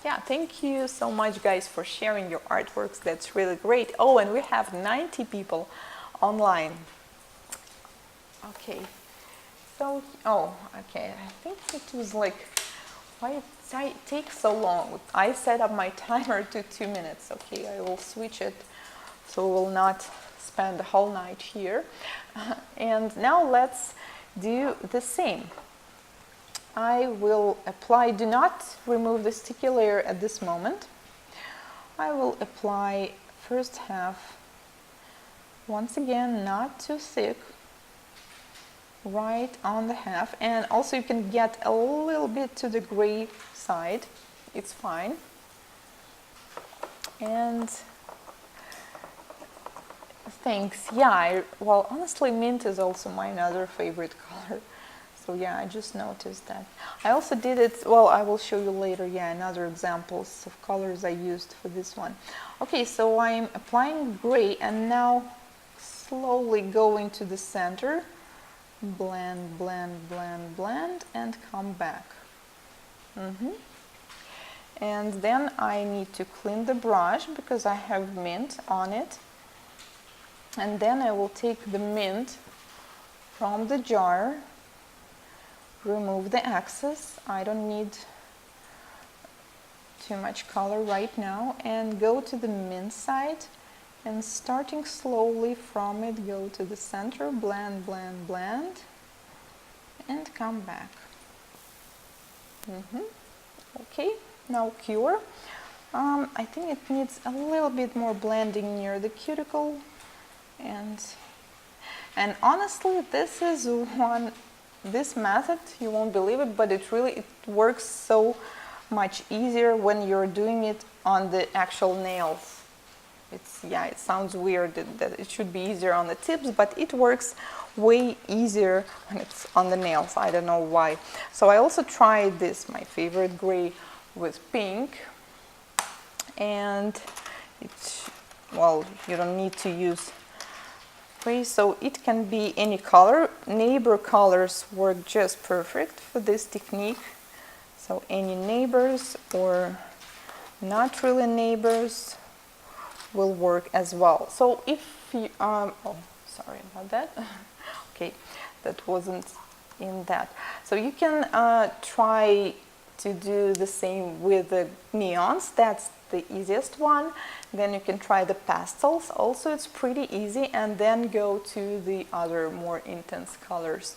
Yeah, thank you so much, guys, for sharing your artworks. That's really great. Oh, and we have 90 people online. Okay. So, oh, okay, I think it was like, why it takes so long? I set up my timer to 2 minutes. Okay, I will switch it so we will not spend the whole night here. And now let's do the same. I will apply, do not remove the sticky layer at this moment. I will apply first half, once again, not too thick, right on the half, and also you can get a little bit to the gray side, it's fine. And thanks. Yeah, well, honestly, mint is also my other favorite color. So yeah, I just noticed that. I also did it, well, I will show you later, yeah, another examples of colors I used for this one. Okay, so I'm applying gray and now slowly go into the center. Blend, blend, blend, blend, and come back. And then I need to clean the brush because I have mint on it. And then I will take the mint from the jar, remove the excess. I don't need too much color right now, and go to the mint side. And starting slowly from it, go to the center, blend, blend, blend, and come back. Okay, now cure. I think it needs a little bit more blending near the cuticle. And honestly, this is this method, you won't believe it, but it works so much easier when you're doing it on the actual nails. Yeah, it sounds weird that it should be easier on the tips, but it works way easier when it's on the nails. I don't know why. So I also tried this, my favorite gray, with pink. And it's, well, you don't need to use gray, so it can be any color. Neighbor colors work just perfect for this technique. So any neighbors or not really neighbors will work as well. So if you, oh, sorry about that. Okay, that wasn't in that. So you can try to do the same with the neons. That's the easiest one. Then you can try the pastels. Also, it's pretty easy. And then go to the other more intense colors.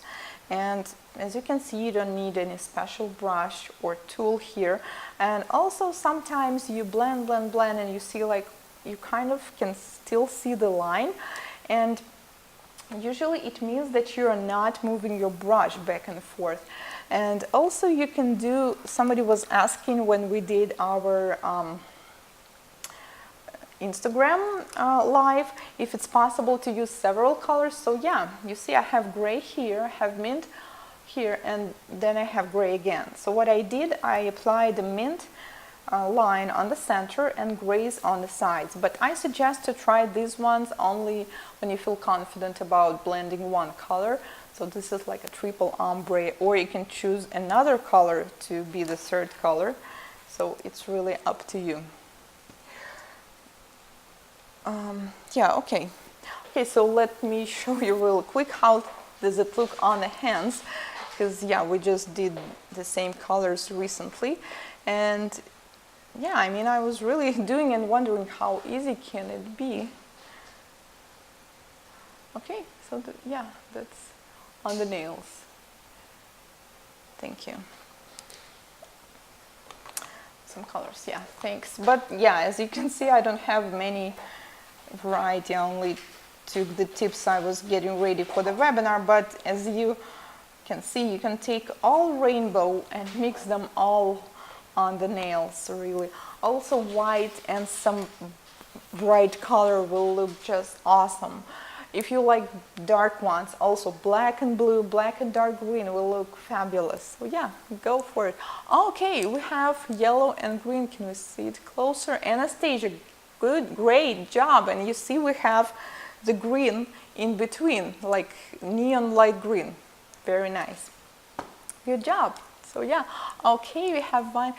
And as you can see, you don't need any special brush or tool here. And also sometimes you blend, blend, blend, and you see like you kind of can still see the line, and usually it means that you are not moving your brush back and forth. And also you can do, somebody was asking when we did our Instagram live if it's possible to use several colors. So yeah, you see I have gray here, I have mint here, and then I have gray again. So what I did, I applied the mint line on the center and grays on the sides, but I suggest to try these ones only when you feel confident about blending one color. So this is like a triple ombre, or you can choose another color to be the third color. So it's really up to you. Yeah, okay. Okay, so let me show you real quick how does it look on the hands, because yeah, we just did the same colors recently. And yeah, I mean, I was really doing and wondering how easy can it be. Okay, so yeah, that's on the nails. Thank you. Some colors, yeah, thanks. But yeah, as you can see, I don't have many variety. I only took the tips I was getting ready for the webinar, but as you can see, you can take all rainbow and mix them all on the nails, really. Also white and some bright color will look just awesome. If you like dark ones, also black and blue, black and dark green will look fabulous. So yeah, go for it. Okay, we have yellow and green. Can we see it closer? Anastasia, great job. And you see we have the green in between, like neon light green. Very nice. Good job. So yeah, okay, we have one.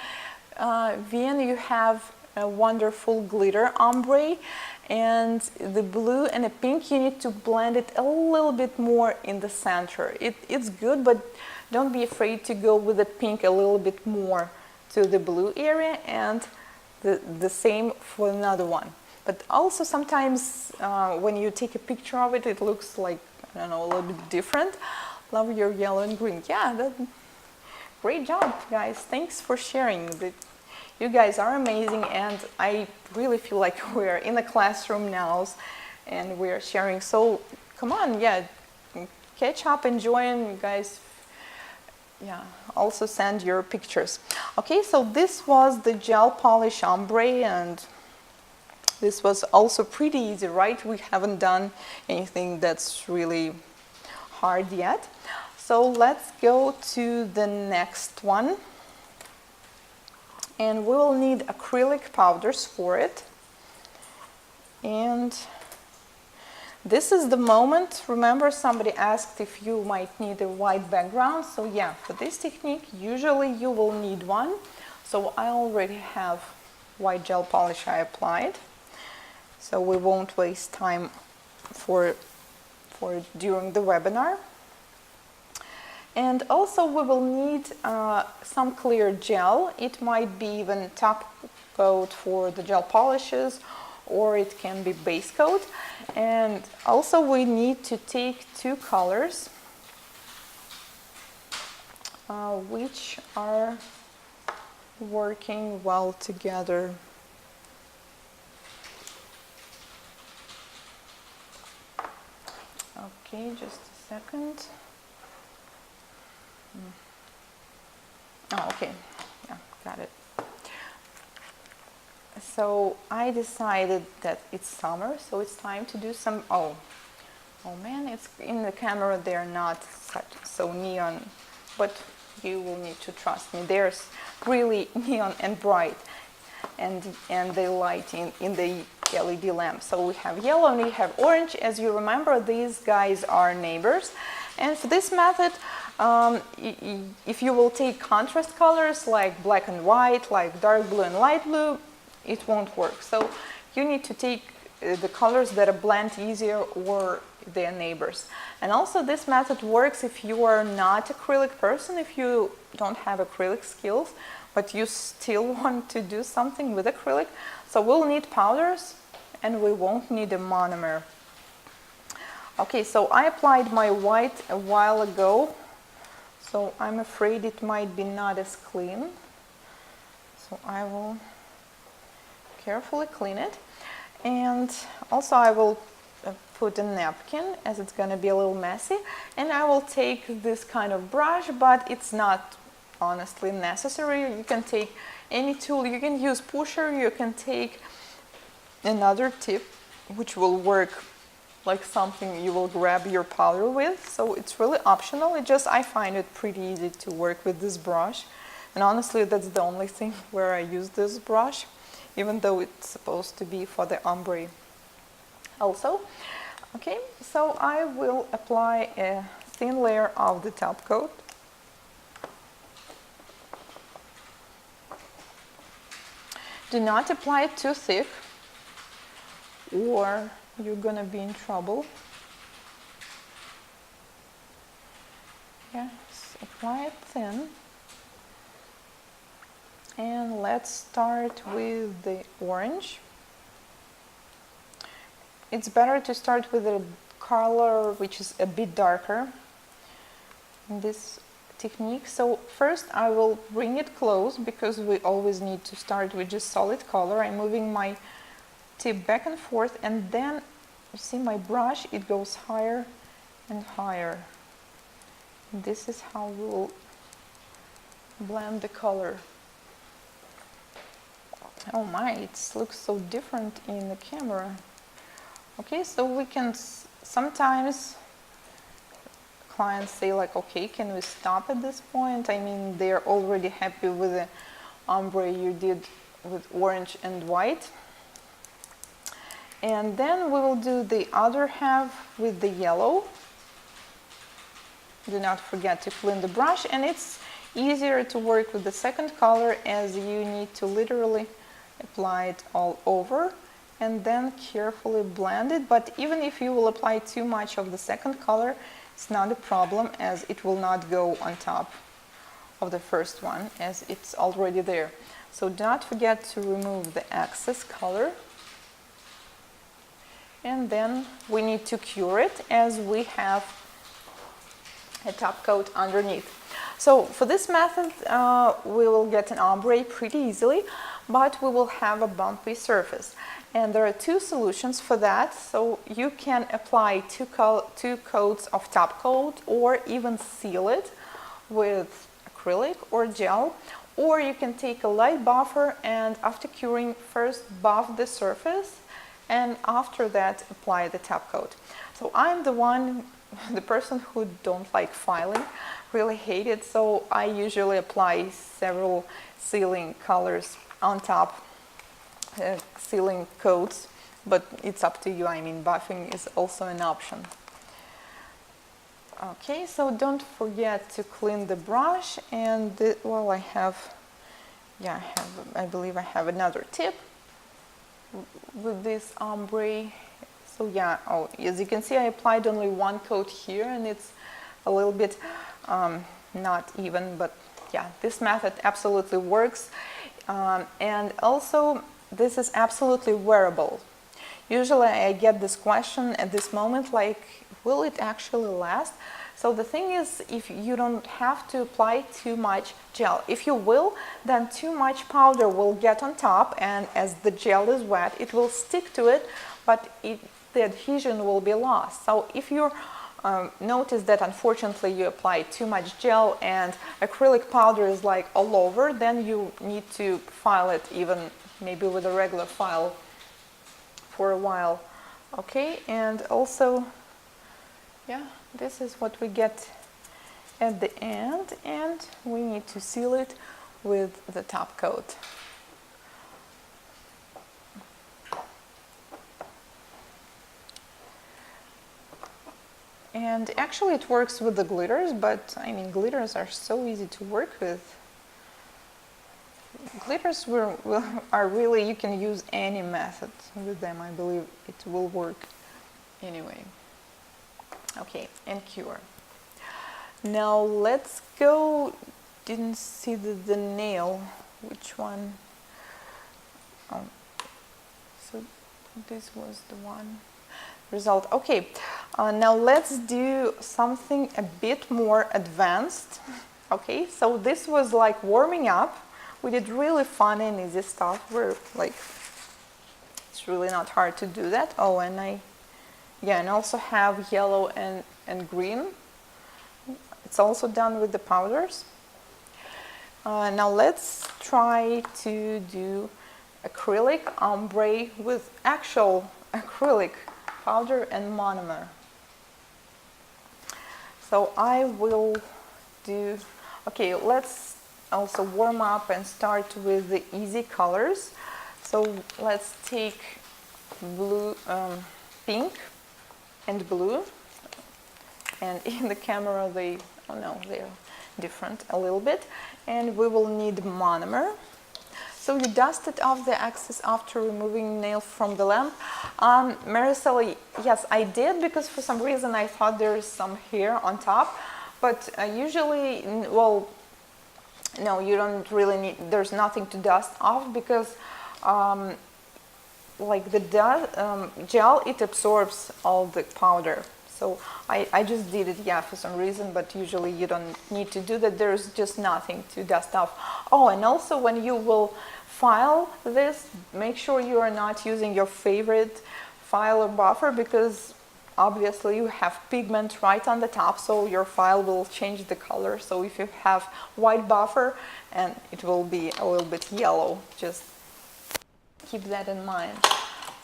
Vian, you have a wonderful glitter ombre, and the blue and the pink, you need to blend it a little bit more in the center. It's good, but don't be afraid to go with the pink a little bit more to the blue area, and the same for another one. But also sometimes when you take a picture of it, it looks like, I don't know, a little bit different. Love your yellow and green. Yeah, great job, guys. Thanks for sharing. You guys are amazing, and I really feel like we're in a classroom now, and we're sharing. So come on, yeah, catch up and join, you guys. Yeah, also send your pictures. Okay, so this was the gel polish ombre, and this was also pretty easy, right? We haven't done anything that's really hard yet. So let's go to the next one. And we will need acrylic powders for it. And this is the moment. Remember, somebody asked if you might need a white background. So yeah, for this technique, usually you will need one. So I already have white gel polish I applied. So we won't waste time for during the webinar. And also we will need some clear gel. It might be even top coat for the gel polishes, or it can be base coat. And also we need to take two colors which are working well together. Okay, just a second. Oh, okay, yeah, got it. So I decided that it's summer, so it's time to do some, oh man, it's in the camera, they're not so neon, but you will need to trust me. There's really neon and bright, and they light in the LED lamp. So we have yellow and we have orange. As you remember, these guys are neighbors. And for this method, if you will take contrast colors like black and white, like dark blue and light blue, it won't work. So you need to take the colors that are blend easier, or their neighbors. And also this method works if you are not acrylic person, if you don't have acrylic skills, but you still want to do something with acrylic. So we'll need powders, and we won't need a monomer. Okay, so I applied my white a while ago, so I'm afraid it might be not as clean. So I will carefully clean it. And also I will put a napkin, as it's going to be a little messy. And I will take this kind of brush, but it's not honestly necessary. You can take any tool. You can use pusher. You can take another tip, which will work like something you will grab your powder with. So it's really optional. I find it pretty easy to work with this brush. And honestly, that's the only thing where I use this brush, even though it's supposed to be for the ombre also. Okay, so I will apply a thin layer of the top coat. Do not apply it too thick, or you're gonna be in trouble. Yes, apply it thin. And let's start with the orange. It's better to start with a color which is a bit darker in this technique. So first I will bring it close, because we always need to start with just solid color. I'm moving my tip back and forth, and then you see my brush, it goes higher and higher. This is how we'll blend the color. Oh my, it looks so different in the camera. Okay, so we can sometimes clients say like, okay, can we stop at this point? I mean, they're already happy with the ombre you did with orange and white. And then we will do the other half with the yellow. Do not forget to clean the brush, and it's easier to work with the second color as you need to literally apply it all over and then carefully blend it. But even if you will apply too much of the second color, it's not a problem, as it will not go on top of the first one as it's already there. So do not forget to remove the excess color. And then we need to cure it as we have a top coat underneath. So for this method, we will get an ombre pretty easily, but we will have a bumpy surface. And there are two solutions for that. So you can apply two coats of top coat, or even seal it with acrylic or gel, or you can take a light buffer and after curing first buff the surface and after that apply the top coat. So I'm the person who don't like filing, really hate it, so I usually apply several sealing colors on top, sealing coats, but it's up to you. I mean, buffing is also an option. Okay, so don't forget to clean the brush, and well, I believe I have another tip with this ombre. So yeah, as you can see, I applied only one coat here, and it's a little bit not even, but yeah, this method absolutely works. And also, this is absolutely wearable. Usually I get this question at this moment, like, will it actually last? So the thing is, if you don't have to apply too much gel. If you will, then too much powder will get on top, and as the gel is wet, it will stick to it, but the adhesion will be lost. So if you notice that unfortunately you apply too much gel and acrylic powder is like all over, then you need to file it even maybe with a regular file for a while. Okay, and also, yeah, this is what we get at the end, and we need to seal it with the top coat. And actually it works with the glitters, but I mean, glitters are so easy to work with. Glitters are really, you can use any method with them. I believe it will work anyway. Okay, and cure. Now let's go, didn't see the nail, which one? Oh, so this was the one. Result. Okay, now let's do something a bit more advanced. Okay, so this was like warming up. We did really fun and easy stuff. We're like, it's really not hard to do that. Oh, and and also have yellow and green. It's also done with the powders. Now let's try to do acrylic ombre with actual acrylic powder and monomer. So I will do, okay, let's also warm up and start with the easy colors. So let's take blue, pink and blue, and in the camera they're different a little bit, and we will need monomer. So you dusted off the excess after removing nail from the lamp. Maricela, yes, I did, because for some reason I thought there's some hair on top, but usually, well, no, you don't really need, there's nothing to dust off, because like the gel, it absorbs all the powder. So I just did it, yeah, for some reason, but usually you don't need to do that. There's just nothing to dust off. Oh, and also when you will file this, make sure you are not using your favorite file or buffer, because obviously you have pigment right on the top, so your file will change the color. So if you have white buffer, and it will be a little bit yellow, just keep that in mind.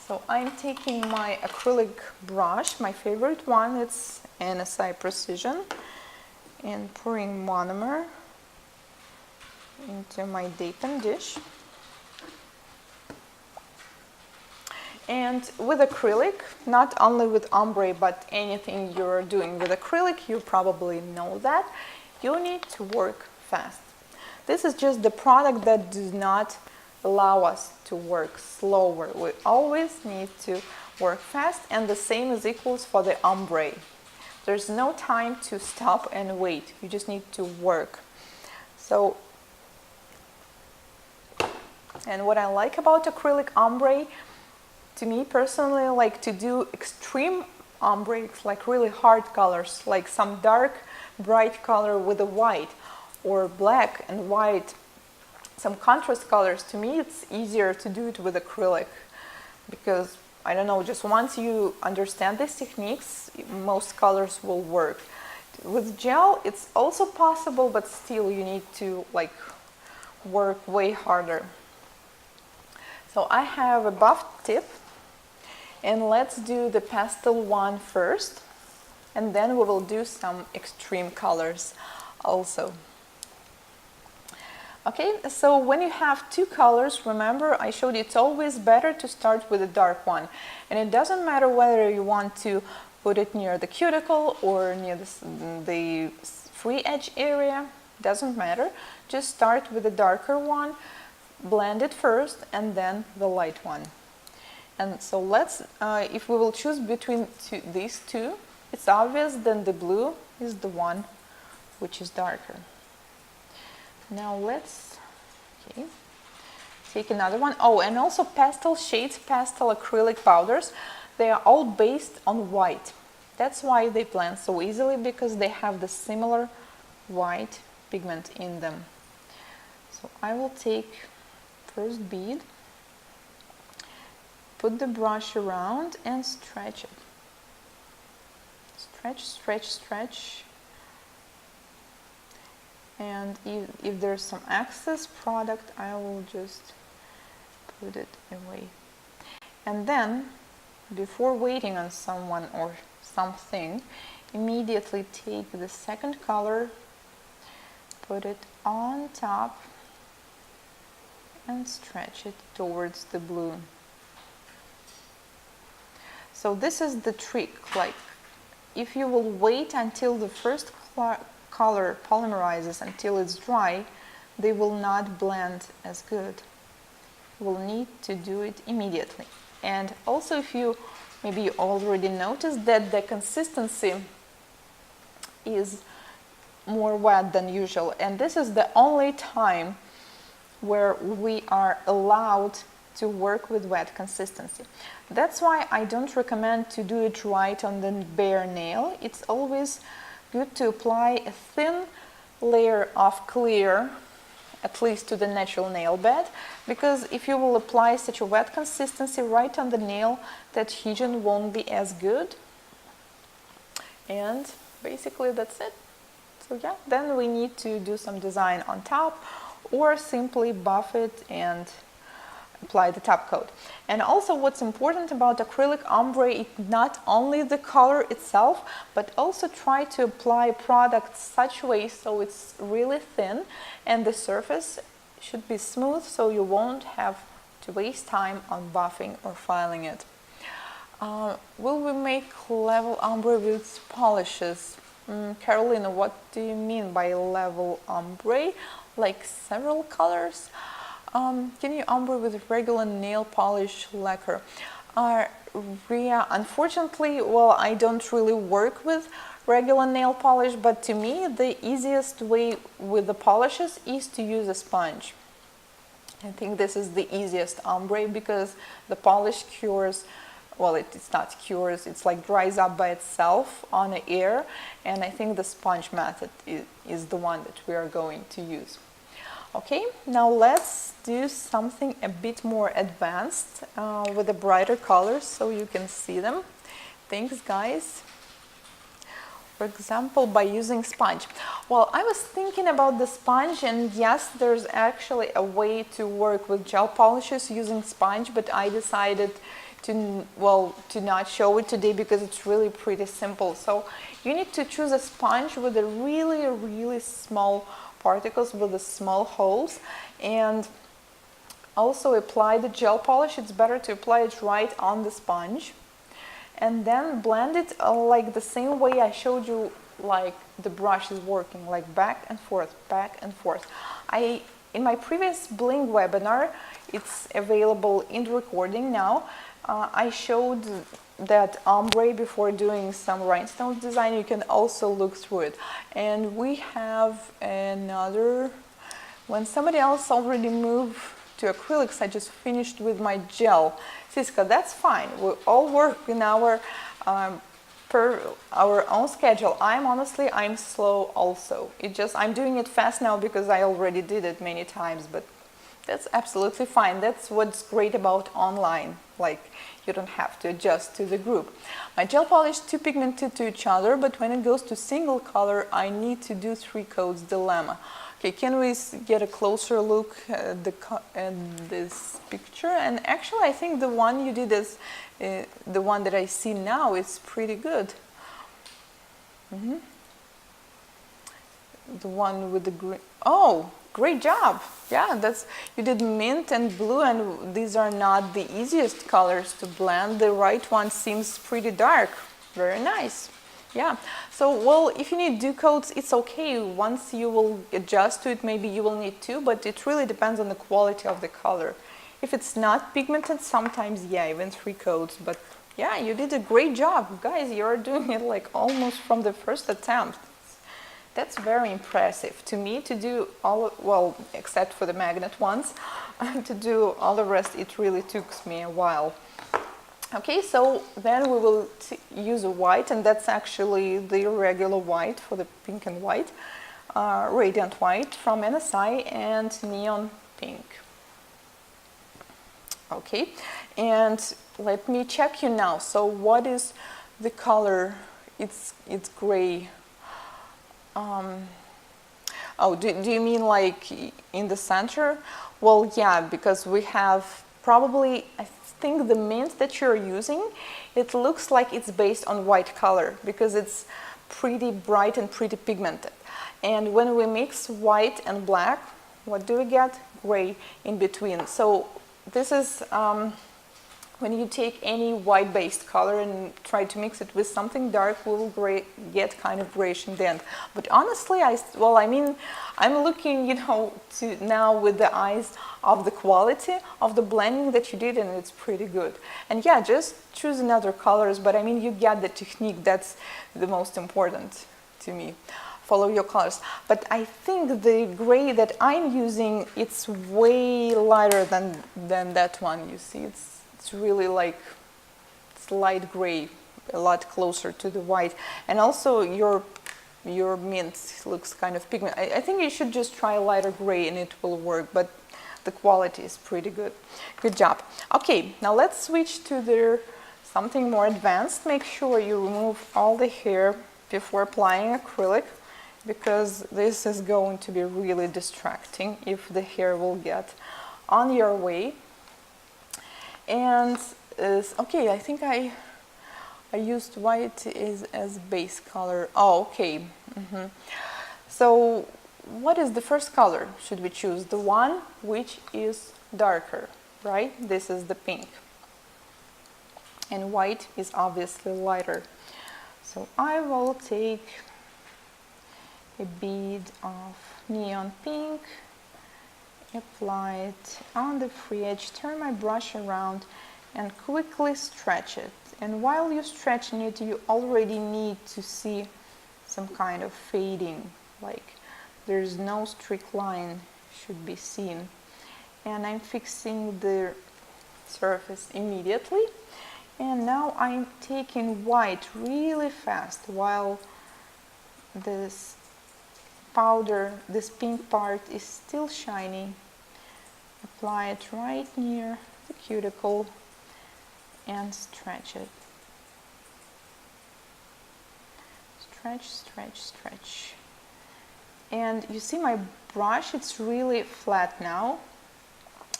So I'm taking my acrylic brush, my favorite one, it's NSI Precision, and pouring monomer into my deepened dish. And with acrylic, not only with ombre, but anything you're doing with acrylic, you probably know that, you need to work fast. This is just the product that does not allow us to work slower. We always need to work fast, and the same is equals for the ombre. There's no time to stop and wait. You just need to work. So, and what I like about acrylic ombre, to me personally, I like to do extreme ombre, like really hard colors, like some dark, bright color with a white, or black and white, some contrast colors. To me, it's easier to do it with acrylic because, I don't know, just once you understand these techniques, most colors will work. With gel, it's also possible, but still you need to like work way harder. So I have a buff tip, and let's do the pastel one first, and then we will do some extreme colors also. Okay, so when you have two colors, remember I showed you it's always better to start with a dark one. And it doesn't matter whether you want to put it near the cuticle or near the free edge area, doesn't matter. Just start with the darker one, blend it first, and then the light one. And so let's, if we will choose between these two, it's obvious then the blue is the one which is darker. Now let's take another one. Oh, and also pastel shades, pastel acrylic powders, they are all based on white. That's why they blend so easily, because they have the similar white pigment in them. So I will take first bead, put the brush around and stretch it. Stretch, stretch, stretch. And if there's some excess product, I will just put it away. And then, before waiting on someone or something, immediately take the second color, put it on top, and stretch it towards the blue. So this is the trick, like if you will wait until the first color polymerizes until it's dry, they will not blend as good. You will need to do it immediately. And also, if you maybe already noticed that the consistency is more wet than usual, and this is the only time where we are allowed to work with wet consistency. That's why I don't recommend to do it right on the bare nail. It's always good to apply a thin layer of clear, at least to the natural nail bed, because if you will apply such a wet consistency right on the nail, the adhesion won't be as good. And basically that's it. So yeah, then we need to do some design on top, or simply buff it and apply the top coat. And also, what's important about acrylic ombre is not only the color itself, but also try to apply product such way so it's really thin and the surface should be smooth, so you won't have to waste time on buffing or filing it. Will we make level ombre with polishes? Carolina, what do you mean by level ombre? Like several colors? Can you ombre with regular nail polish lacquer? Ria, unfortunately, well, I don't really work with regular nail polish, but to me the easiest way with the polishes is to use a sponge. I think this is the easiest ombre because the polish cures, well, it's not cures, it's like dries up by itself on the air, and I think the sponge method is the one that we are going to use. Okay, now let's do something a bit more advanced with the brighter colors so you can see them. Thanks, guys. For example, by using sponge. Well, I was thinking about the sponge, and yes, there's actually a way to work with gel polishes using sponge, but I decided to, well, to not show it today because it's really pretty simple. So you need to choose a sponge with a really small particles with the small holes, and also apply the gel polish. It's better to apply it right on the sponge. And then blend it like the same way I showed you, like the brush is working, like back and forth, back and forth. In my previous Bling webinar, it's available in the recording now, I showed that ombre before doing some rhinestones design. You can also look through it. And we have another, when somebody else already moved to acrylics, I just finished with my gel. Siska, that's fine. We all work in our per our own schedule. I'm slow also. I'm doing it fast now because I already did it many times, but that's absolutely fine. That's what's great about online. Like, you don't have to adjust to the group. My gel polish too pigmented to each other, but when it goes to single color, I need to do 3 coats dilemma. Okay, can we get a closer look at this picture? And actually, I think the one you did is the one that I see now is pretty good. The one with the green. Oh, great job! Yeah, you did mint and blue, and these are not the easiest colors to blend. The right one seems pretty dark. Very nice. Yeah, so, well, if you need 2 coats, it's okay. Once you will adjust to it, maybe you will need 2, but it really depends on the quality of the color. If it's not pigmented, sometimes, yeah, even 3 coats. But yeah, you did a great job. Guys, you're doing it like almost from the first attempt. That's very impressive. To me, to do all, well, except for the magnet ones, to do all the rest, it really took me a while. Okay, so then we will use a white, and that's actually the regular white for the pink and white, radiant white from NSI, and neon pink. Okay, and let me check you now. So what is the color? It's gray. Oh, do you mean like in the center? Well, yeah, because we have probably, I think the mint that you're using, it looks like it's based on white color because it's pretty bright and pretty pigmented. And when we mix white and black, what do we get? Gray in between. So this is when you take any white-based color and try to mix it with something dark, we will get kind of grayish in the end. But honestly, I'm looking, to now with the eyes of the quality of the blending that you did, and it's pretty good. And yeah, just choose another colors, but you get the technique. That's the most important to me. Follow your colors. But I think the gray that I'm using, it's way lighter than that one. You see, it's really like, it's light gray, a lot closer to the white. And also your mint looks kind of pigment. I think you should just try lighter gray and it will work, but the quality is pretty good. Good job. Okay, now let's switch to something more advanced. Make sure you remove all the hair before applying acrylic, because this is going to be really distracting if the hair will get on your way. And okay, I think I used white as base color. Oh, okay. So what is the first color should we choose? The one which is darker, right? This is the pink. And white is obviously lighter. So I will take a bead of neon pink, apply it on the free edge, turn my brush around and quickly stretch it. And while you're stretching it, you already need to see some kind of fading, like there's no streak line should be seen. And I'm fixing the surface immediately. And now I'm taking white really fast while this powder, this pink part is still shiny. Apply it right near the cuticle and stretch it. stretch, stretch, stretch. And you see my brush, it's really flat now.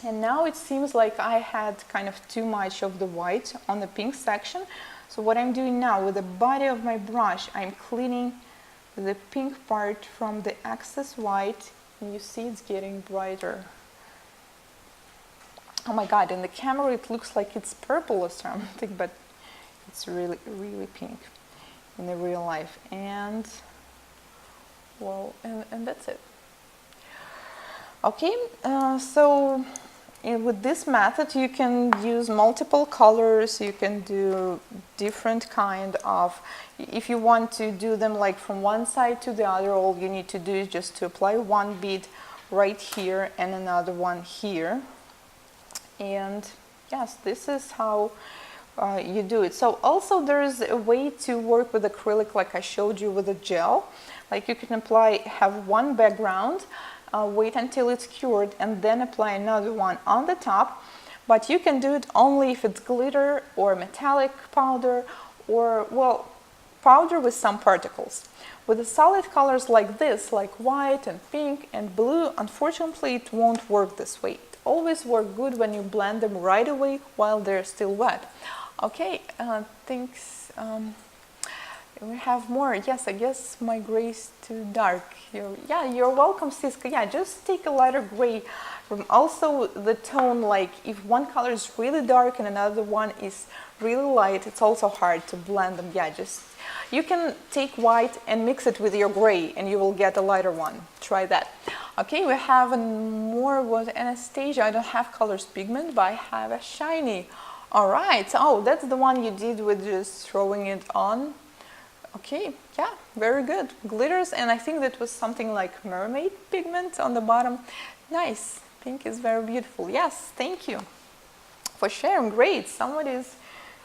And now it seems like I had kind of too much of the white on the pink section. So what I'm doing now with the body of my brush, I'm cleaning the pink part from the excess white. And you see it's getting brighter. Oh my God, in the camera it looks like it's purple or something, but it's really, really pink in the real life. And well, and that's it. Okay, so with this method you can use multiple colors, you can do different kind of, if you want to do them like from one side to the other, all you need to do is just to apply one bead right here and another one here. And yes, this is how you do it. So also there's a way to work with acrylic like I showed you with a gel. Like you can apply, have one background, wait until it's cured and then apply another one on the top. But you can do it only if it's glitter or metallic powder or, well, powder with some particles. With the solid colors like this, like white and pink and blue, unfortunately it won't work this way. It always works good when you blend them right away while they're still wet. Okay, thanks. We have more. Yes, I guess my gray is too dark. Yeah, you're welcome, Siska. Yeah, just take a lighter gray. Also, the tone, like if one color is really dark and another one is really light, it's also hard to blend them. Yeah, just you can take white and mix it with your gray and you will get a lighter one. Try that. Okay, we have more with Anastasia. I don't have colors pigment, but I have a shiny. All right. Oh, that's the one you did with just throwing it on. Okay, yeah, very good. Glitters, and I think that was something like mermaid pigment on the bottom. Nice. Pink is very beautiful. Yes, thank you for sharing. Great. Somebody's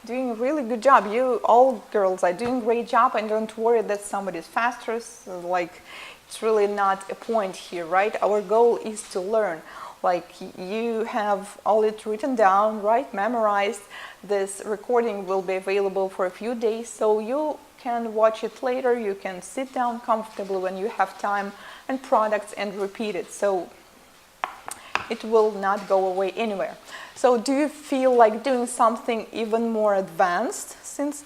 doing a really good job. You all girls are doing a great job, and don't worry that somebody's faster. So, like, it's really not a point here, right? Our goal is to learn. Like, you have all it written down, right? Memorized. This recording will be available for a few days, so you can watch it later. You can sit down comfortably when you have time and products and repeat it. So it will not go away anywhere. So do you feel like doing something even more advanced since,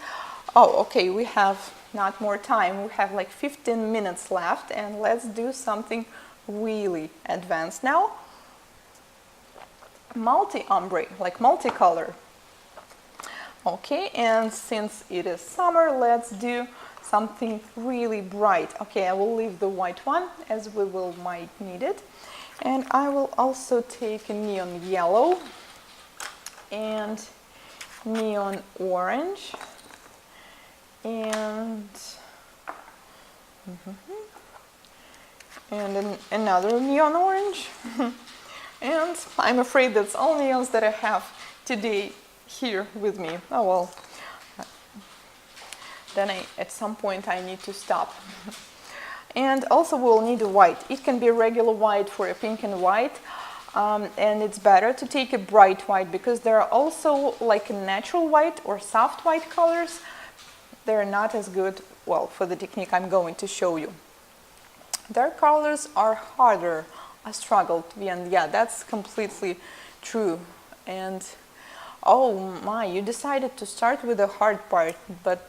oh, okay, we have not more time. We have like 15 minutes left, and let's do something really advanced now. Multi-ombre, like multicolor. Okay, and since it is summer, let's do something really bright. Okay, I will leave the white one as we might need it. And I will also take neon yellow and neon orange and another neon orange. And I'm afraid that's all neons that I have today here with me. Oh well, then at some point I need to stop. And also we'll need a white. It can be a regular white for a pink and white, and it's better to take a bright white because there are also like a natural white or soft white colors. They're not as good, well, for the technique I'm going to show you. Their colors are harder. I struggled, and yeah, that's completely true. And oh my, you decided to start with the hard part, but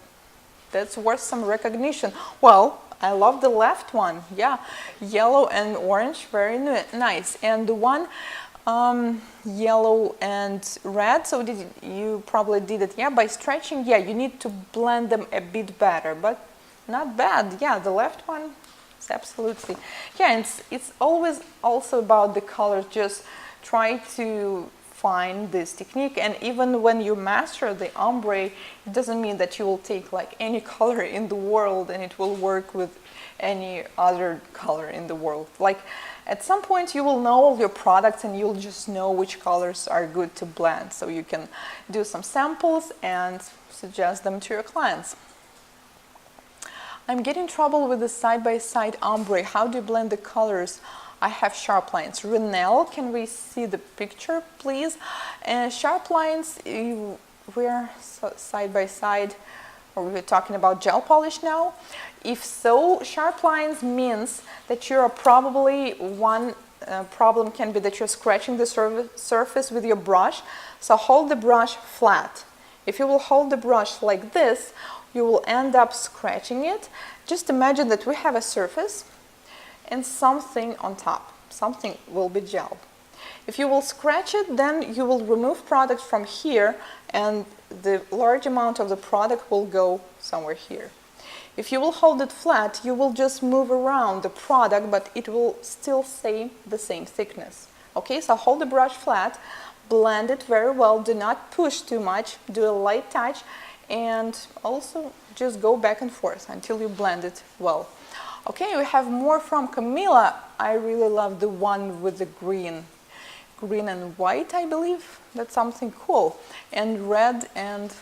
that's worth some recognition. Well, I love the left one. Yeah, yellow and orange, very nice. And the one yellow and red, so you probably did it, yeah, by stretching. Yeah, you need to blend them a bit better, but not bad. Yeah, the left one, it's absolutely. Yeah, and it's always also about the colors. Just try to find this technique, and even when you master the ombre, it doesn't mean that you will take like any color in the world and it will work with any other color in the world. Like at some point you will know all your products and you'll just know which colors are good to blend, so you can do some samples and suggest them to your clients. I'm getting trouble with the side-by-side ombre. How do you blend the colors? I have sharp lines. Renelle, can we see the picture, please? Sharp lines, we're side by side. or we're talking about gel polish now? If so, sharp lines means that you're probably one problem can be that you're scratching the surface with your brush. So hold the brush flat. If you will hold the brush like this, you will end up scratching it. Just imagine that we have a surface and something on top. Something will be gel. If you will scratch it, then you will remove product from here and the large amount of the product will go somewhere here. If you will hold it flat, you will just move around the product, but it will still stay the same thickness. Okay, so hold the brush flat, blend it very well, do not push too much, do a light touch, and also just go back and forth until you blend it well. Okay, we have more from Camila. I really love the one with the green and white, I believe. That's something cool. And red and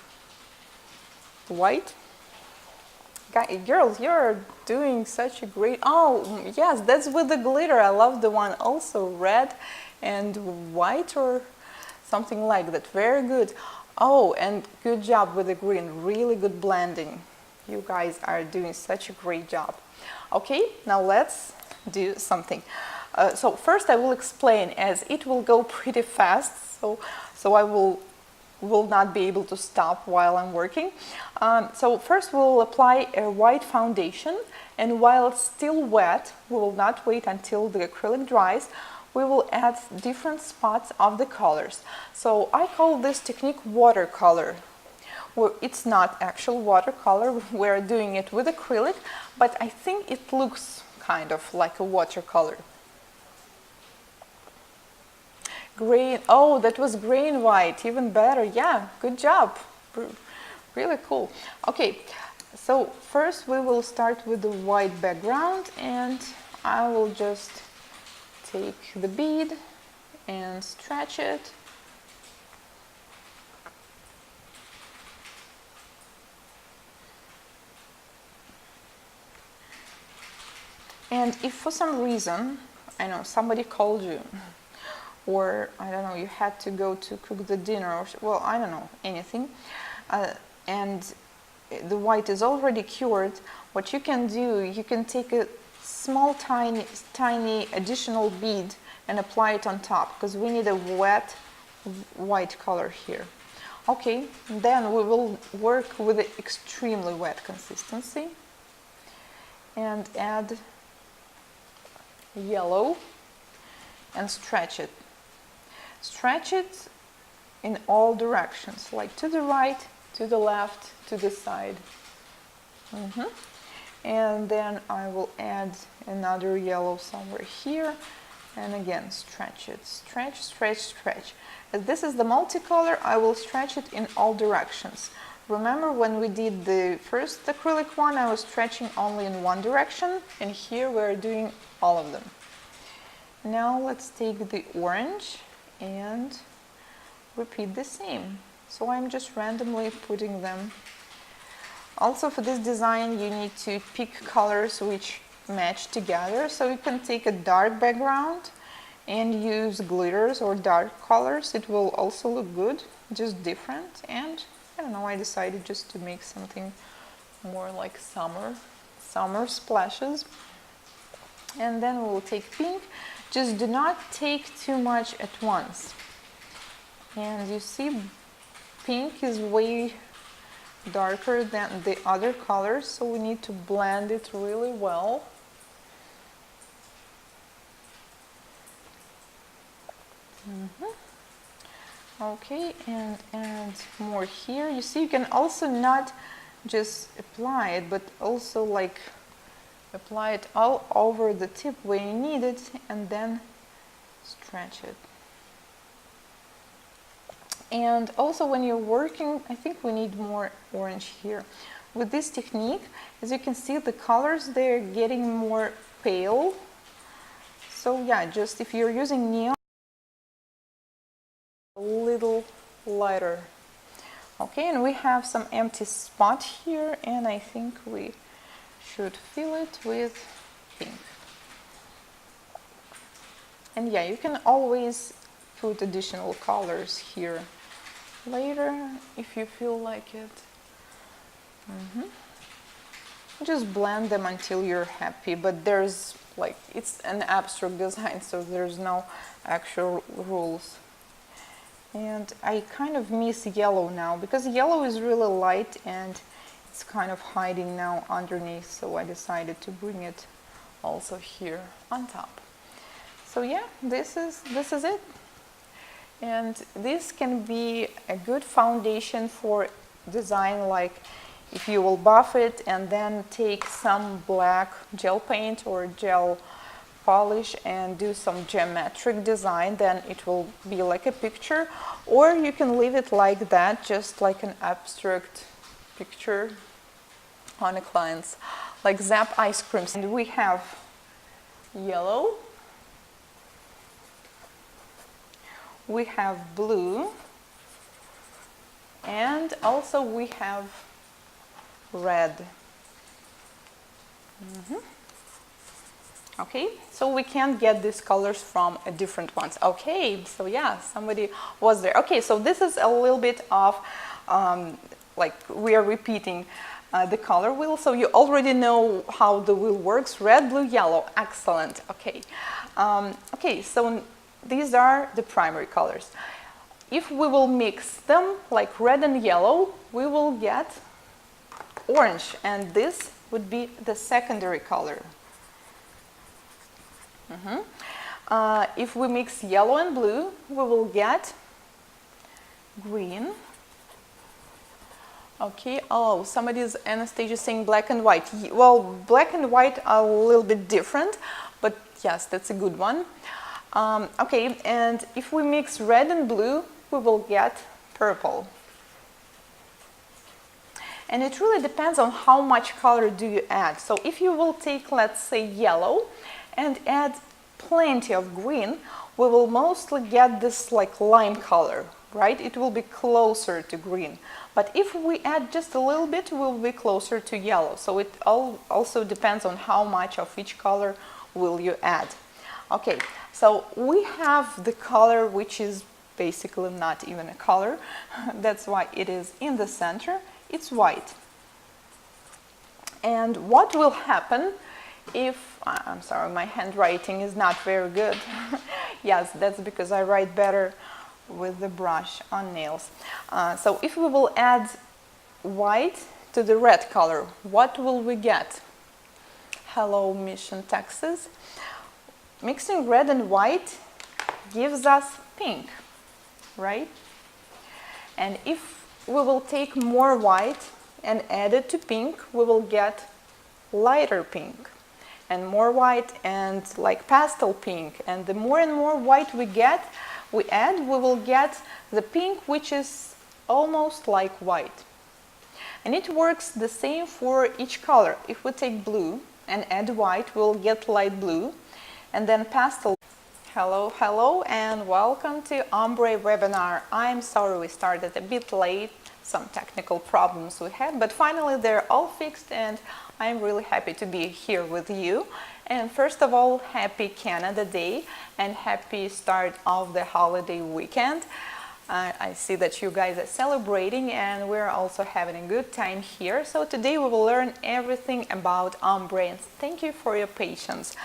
white. Girls, you're doing such a great... Oh, yes, that's with the glitter. I love the one also red and white or something like that. Very good. Oh, and good job with the green. Really good blending. You guys are doing such a great job. Okay, now let's do something. So first I will explain, as it will go pretty fast, so I will not be able to stop while I'm working. So first we'll apply a white foundation, and while it's still wet, we will not wait until the acrylic dries. We will add different spots of the colors. So I call this technique watercolor. Well, it's not actual watercolor, we're doing it with acrylic, but I think it looks kind of like a watercolor. Gray, oh, that was gray and white, even better. Yeah, good job. Really cool. Okay, so first we will start with the white background, and I will just take the bead and stretch it. And if for some reason, I know, somebody called you, or I don't know, you had to go to cook the dinner, or well, I don't know, anything, and the white is already cured, what you can do, you can take a small tiny additional bead and apply it on top, because we need a wet white color here. Okay, then we will work with the extremely wet consistency and add yellow and stretch it. Stretch it in all directions, like to the right, to the left, to the side. And then I will add another yellow somewhere here, and again stretch it. Stretch, stretch, stretch. As this is the multicolor, I will stretch it in all directions. Remember when we did the first acrylic one, I was stretching only in one direction, and here we're doing all of them. Now let's take the orange and repeat the same. So I'm just randomly putting them. Also for this design you need to pick colors which match together, so you can take a dark background and use glitters or dark colors. It will also look good, just different. And I don't know, I decided just to make something more like summer splashes. And then we'll take pink. Just do not take too much at once. And you see, pink is way darker than the other colors, so we need to blend it really well. Okay, and add more here. You see, you can also not just apply it, but also like apply it all over the tip where you need it, and then stretch it. And also when you're working, I think we need more orange here. With this technique, as you can see, the colors, they're getting more pale. So yeah, just if you're using neon, a little lighter. Okay, and we have some empty spot here, and I think we should fill it with pink. And yeah, you can always put additional colors here later if you feel like it. Just blend them until you're happy, but there's like, it's an abstract design, so there's no actual rules. And I kind of miss yellow now, because yellow is really light and it's kind of hiding now underneath, so I decided to bring it also here on top. So yeah, this is it. And this can be a good foundation for design, like if you will buff it and then take some black gel paint or gel polish and do some geometric design, then it will be like a picture. Or you can leave it like that, just like an abstract picture on a client's, like Zap ice creams. And we have yellow, we have blue, and also we have red. Okay, so we can get these colors from different ones. Okay, so yeah, somebody was there. Okay, so this is a little bit of like we are repeating the color wheel, so you already know how the wheel works. Red, blue, yellow. Excellent. Okay. Okay, so these are the primary colors. If we will mix them like red and yellow, we will get orange, and this would be the secondary color. If we mix yellow and blue, we will get green. Okay, oh, somebody's Anastasia saying black and white. Well, black and white are a little bit different, but yes, that's a good one. Okay, and if we mix red and blue, we will get purple. And it really depends on how much color do you add. So if you will take, let's say, yellow and add plenty of green, we will mostly get this like lime color, right? It will be closer to green. But if we add just a little bit, we will be closer to yellow. So it also depends on how much of each color will you add. Okay, so we have the color which is basically not even a color. That's why it is in the center. It's white. And what will happen if, I'm sorry, my handwriting is not very good. Yes, that's because I write better with the brush on nails. So if we will add white to the red color, what will we get? Hello, Mission, Texas. Mixing red and white gives us pink, right? And if we will take more white and add it to pink, we will get lighter pink. And more white and like pastel pink. And the more and more white we add, we will get the pink which is almost like white. And it works the same for each color. If we take blue and add white, we'll get light blue. And then pastel. Hello, and welcome to Ombre webinar. I'm sorry we started a bit late. Some technical problems we had, but finally they're all fixed, and I'm really happy to be here with you. And first of all, happy Canada Day and happy start of the holiday weekend. I see that you guys are celebrating, and we're also having a good time here. So today we will learn everything about ombre, and thank you for your patience.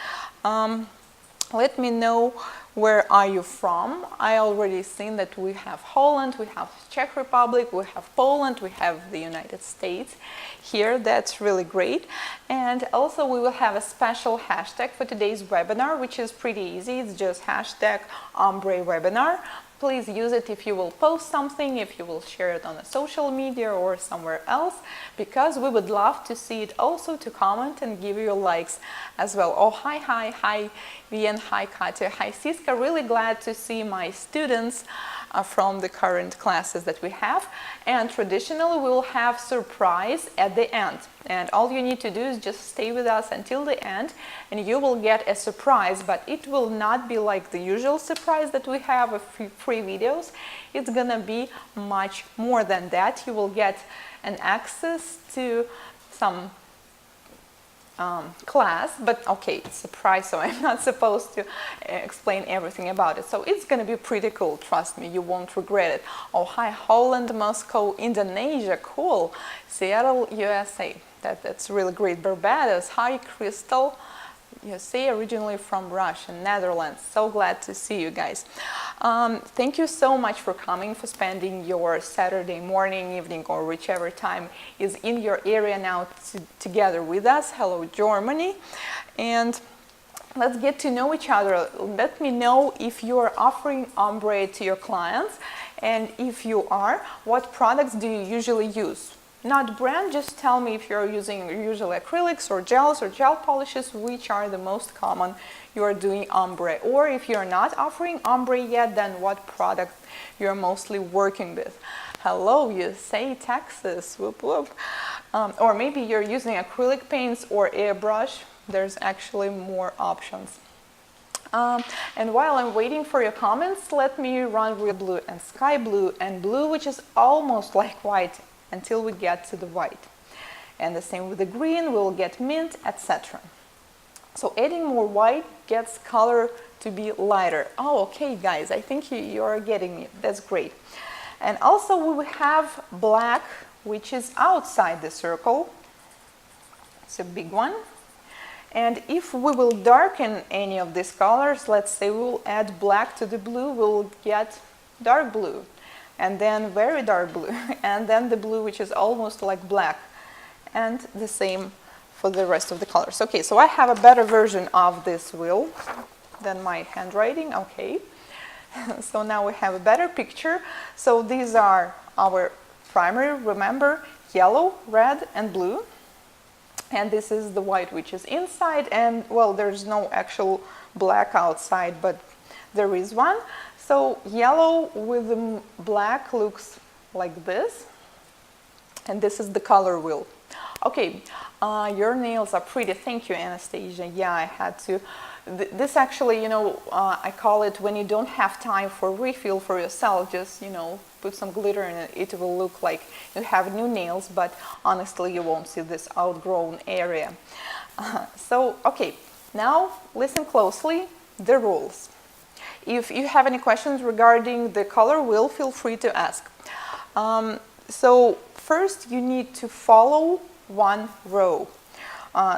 Let me know, where are you from? I already seen that we have Holland, we have Czech Republic, we have Poland, we have the United States here. That's really great. And also we will have a special hashtag for today's webinar, which is pretty easy. It's just hashtag Ombre webinar. Please use it if you will post something, if you will share it on a social media or somewhere else, because we would love to see it, also to comment and give you likes as well. Oh, hi, Vian, hi, Katya, hi, Siska. Really glad to see my students from the current classes that we have. And traditionally, we will have surprise at the end. And all you need to do is just stay with us until the end, and you will get a surprise, but it will not be like the usual surprise that we have of free videos. It's gonna be much more than that. You will get an access to some class, but okay, surprise, so I'm not supposed to explain everything about it. So it's going to be pretty cool, trust me, you won't regret it. Oh, hi, Holland, Moscow, Indonesia, cool. Seattle, USA, that's really great. Barbados, hi, Crystal, USA, originally from Russia, Netherlands. So glad to see you guys. Thank you so much for coming, for spending your Saturday morning, evening, or whichever time is in your area now together with us. Hello, Germany. And let's get to know each other. Let me know if you're offering ombre to your clients, and if you are, what products do you usually use? Not brand, just tell me if you're using usually acrylics or gels or gel polishes, which are the most common you are doing ombre. Or if you're not offering ombre yet, then what product you're mostly working with. Hello, USA, Texas, whoop whoop. Or maybe you're using acrylic paints or airbrush. There's actually more options. And while I'm waiting for your comments, let me run with blue and sky blue and blue, which is almost like white, until we get to the white. And the same with the green, we'll get mint, etc. So adding more white gets color to be lighter. Oh, okay, guys, I think you're getting me. That's great. And also we will have black, which is outside the circle. It's a big one. And if we will darken any of these colors, let's say we'll add black to the blue, we'll get dark blue. And then very dark blue, and then the blue which is almost like black, and the same for the rest of the colors. Okay, so I have a better version of this wheel than my handwriting. Okay, so now we have a better picture. So these are our primary, remember, yellow, red, and blue. And this is the white which is inside, and well, there's no actual black outside, but there is one. So yellow with the black looks like this, and this is the color wheel. Okay, your nails are pretty. Thank you, Anastasia. Yeah, I had to. This actually, you know, I call it when you don't have time for refill for yourself, just, you know, put some glitter in it. It will look like you have new nails, but honestly, you won't see this outgrown area. So, okay, now listen closely, the rules. If you have any questions regarding the color wheel, feel free to ask. So first you need to follow one row.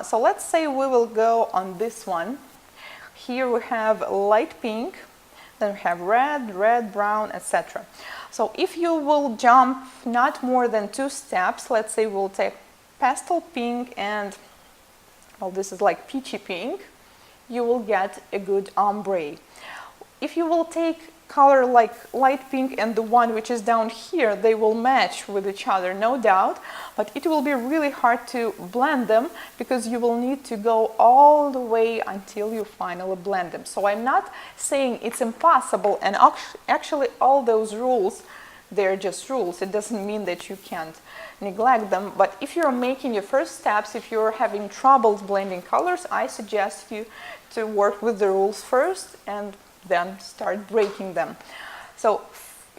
So let's say we will go on this one. Here we have light pink, then we have red, brown, etc. So if you will jump not more than 2 steps, let's say we'll take pastel pink and, well, this is like peachy pink, you will get a good ombre. If you will take color like light pink and the one which is down here, they will match with each other, no doubt, but it will be really hard to blend them because you will need to go all the way until you finally blend them. So I'm not saying it's impossible, and actually all those rules, they're just rules. It doesn't mean that you can't neglect them, but if you're making your first steps, if you're having troubles blending colors, I suggest you to work with the rules first and then start breaking them. So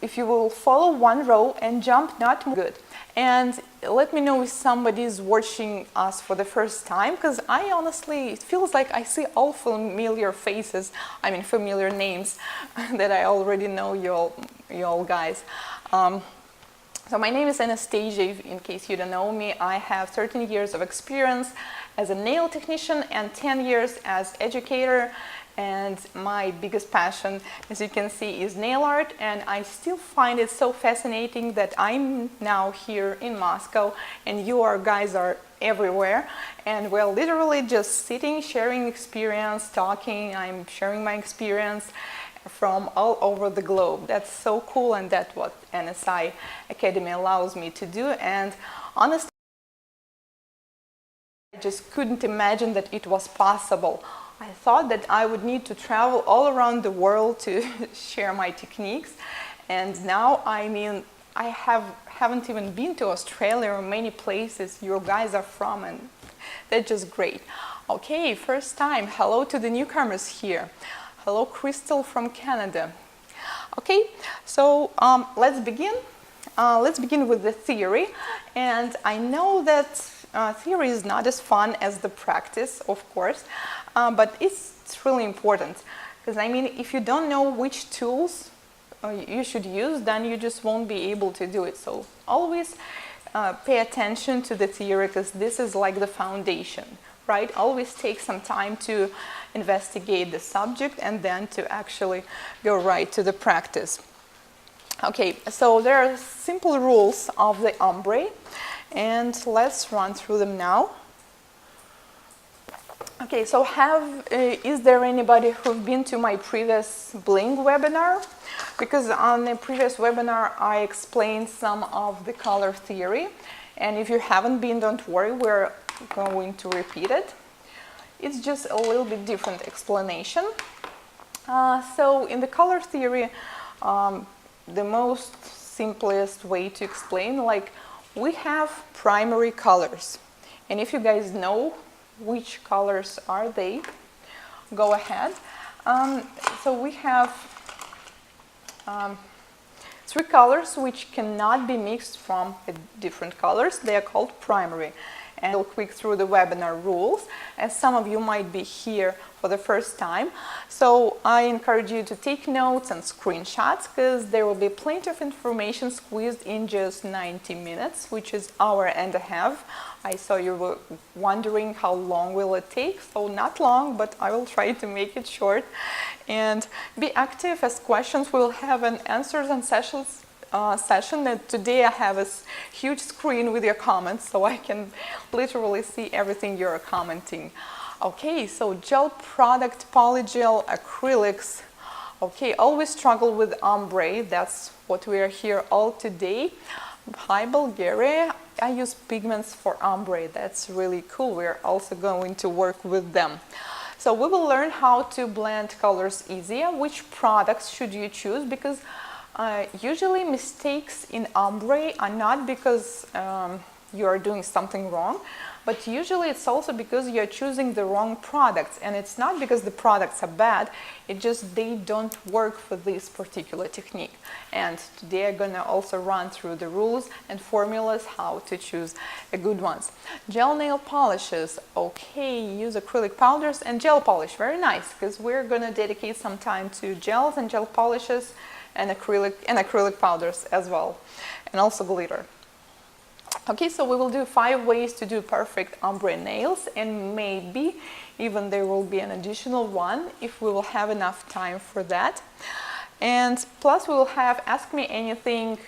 if you will follow one row and jump not more, good. And let me know if somebody is watching us for the first time, because I honestly, it feels like I see all familiar faces, I mean familiar names that I already know you all guys. So my name is Anastasia, in case you don't know me. I have 13 years of experience as a nail technician and 10 years as educator. And my biggest passion, as you can see, is nail art, and I still find it so fascinating that I'm now here in Moscow and you guys are everywhere, and we're literally just sitting, sharing experience, talking. I'm sharing my experience from all over the globe. That's so cool, and that's what NSI Academy allows me to do. And honestly, I just couldn't imagine that it was possible. I thought that I would need to travel all around the world to share my techniques, and now, I mean, I haven't even been to Australia or many places you guys are from, and that's just great. Okay, first time, hello to the newcomers here. Hello, Crystal from Canada. Okay, so let's begin. Let's begin with the theory, and I know that theory is not as fun as the practice, of course, but it's really important. Because I mean, if you don't know which tools you should use, then you just won't be able to do it. So always pay attention to the theory, because this is like the foundation, right? Always take some time to investigate the subject and then to actually go right to the practice. Okay, so there are simple rules of the ombre, and let's run through them now. Okay, so is there anybody who's been to my previous Bling webinar? Because on the previous webinar I explained some of the color theory, and if you haven't been, don't worry, we're going to repeat it. It's just a little bit different explanation. So in the color theory, the most simplest way to explain, like, we have primary colors, and if you guys know which colors are they, go ahead. So we have 3 colors which cannot be mixed from different colors. They are called primary. And I'll quick through the webinar rules, as some of you might be here for the first time. So I encourage you to take notes and screenshots, because there will be plenty of information squeezed in just 90 minutes, which is an hour and a half. I saw you were wondering how long will it take, so not long, but I will try to make it short. And be active, as questions. We'll have an answers and sessions session, and today I have a huge screen with your comments, so I can literally see everything you're commenting. Okay, so gel product, polygel, acrylics. Okay, always struggle with ombre. That's what we are here all today. Hi, Bulgaria. I use pigments for ombre. That's really cool. We're also going to work with them. So we will learn how to blend colors easier. Which products should you choose? Because usually mistakes in ombre are not because you are doing something wrong, but usually it's also because you're choosing the wrong products, and it's not because the products are bad, it's just they don't work for this particular technique. And today I'm gonna also run through the rules and formulas how to choose a good ones. Gel nail polishes. Okay, use acrylic powders and gel polish. Very nice, because we're gonna dedicate some time to gels and gel polishes and acrylic powders as well, and also glitter. Okay, so we will do 5 ways to do perfect ombre nails, and maybe even there will be an additional one if we will have enough time for that. And plus we will have Ask Me Anything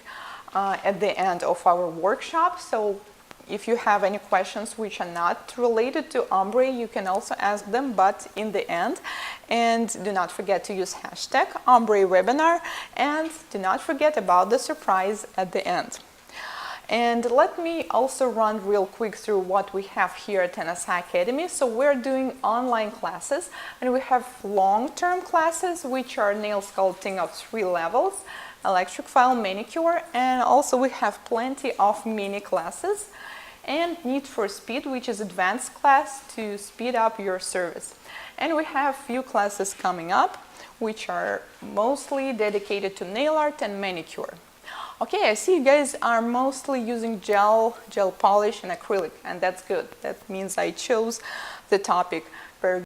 at the end of our workshop. So if you have any questions which are not related to ombre, you can also ask them, but in the end. And do not forget to use hashtag ombre webinar, and do not forget about the surprise at the end. And let me also run real quick through what we have here at NSI Academy. So we're doing online classes, and we have long-term classes, which are nail sculpting of 3 levels, electric file manicure, and also we have plenty of mini classes, and Need for Speed, which is advanced class to speed up your service. And we have few classes coming up, which are mostly dedicated to nail art and manicure. Okay, I see you guys are mostly using gel polish and acrylic, and that's good. That means I chose the topic very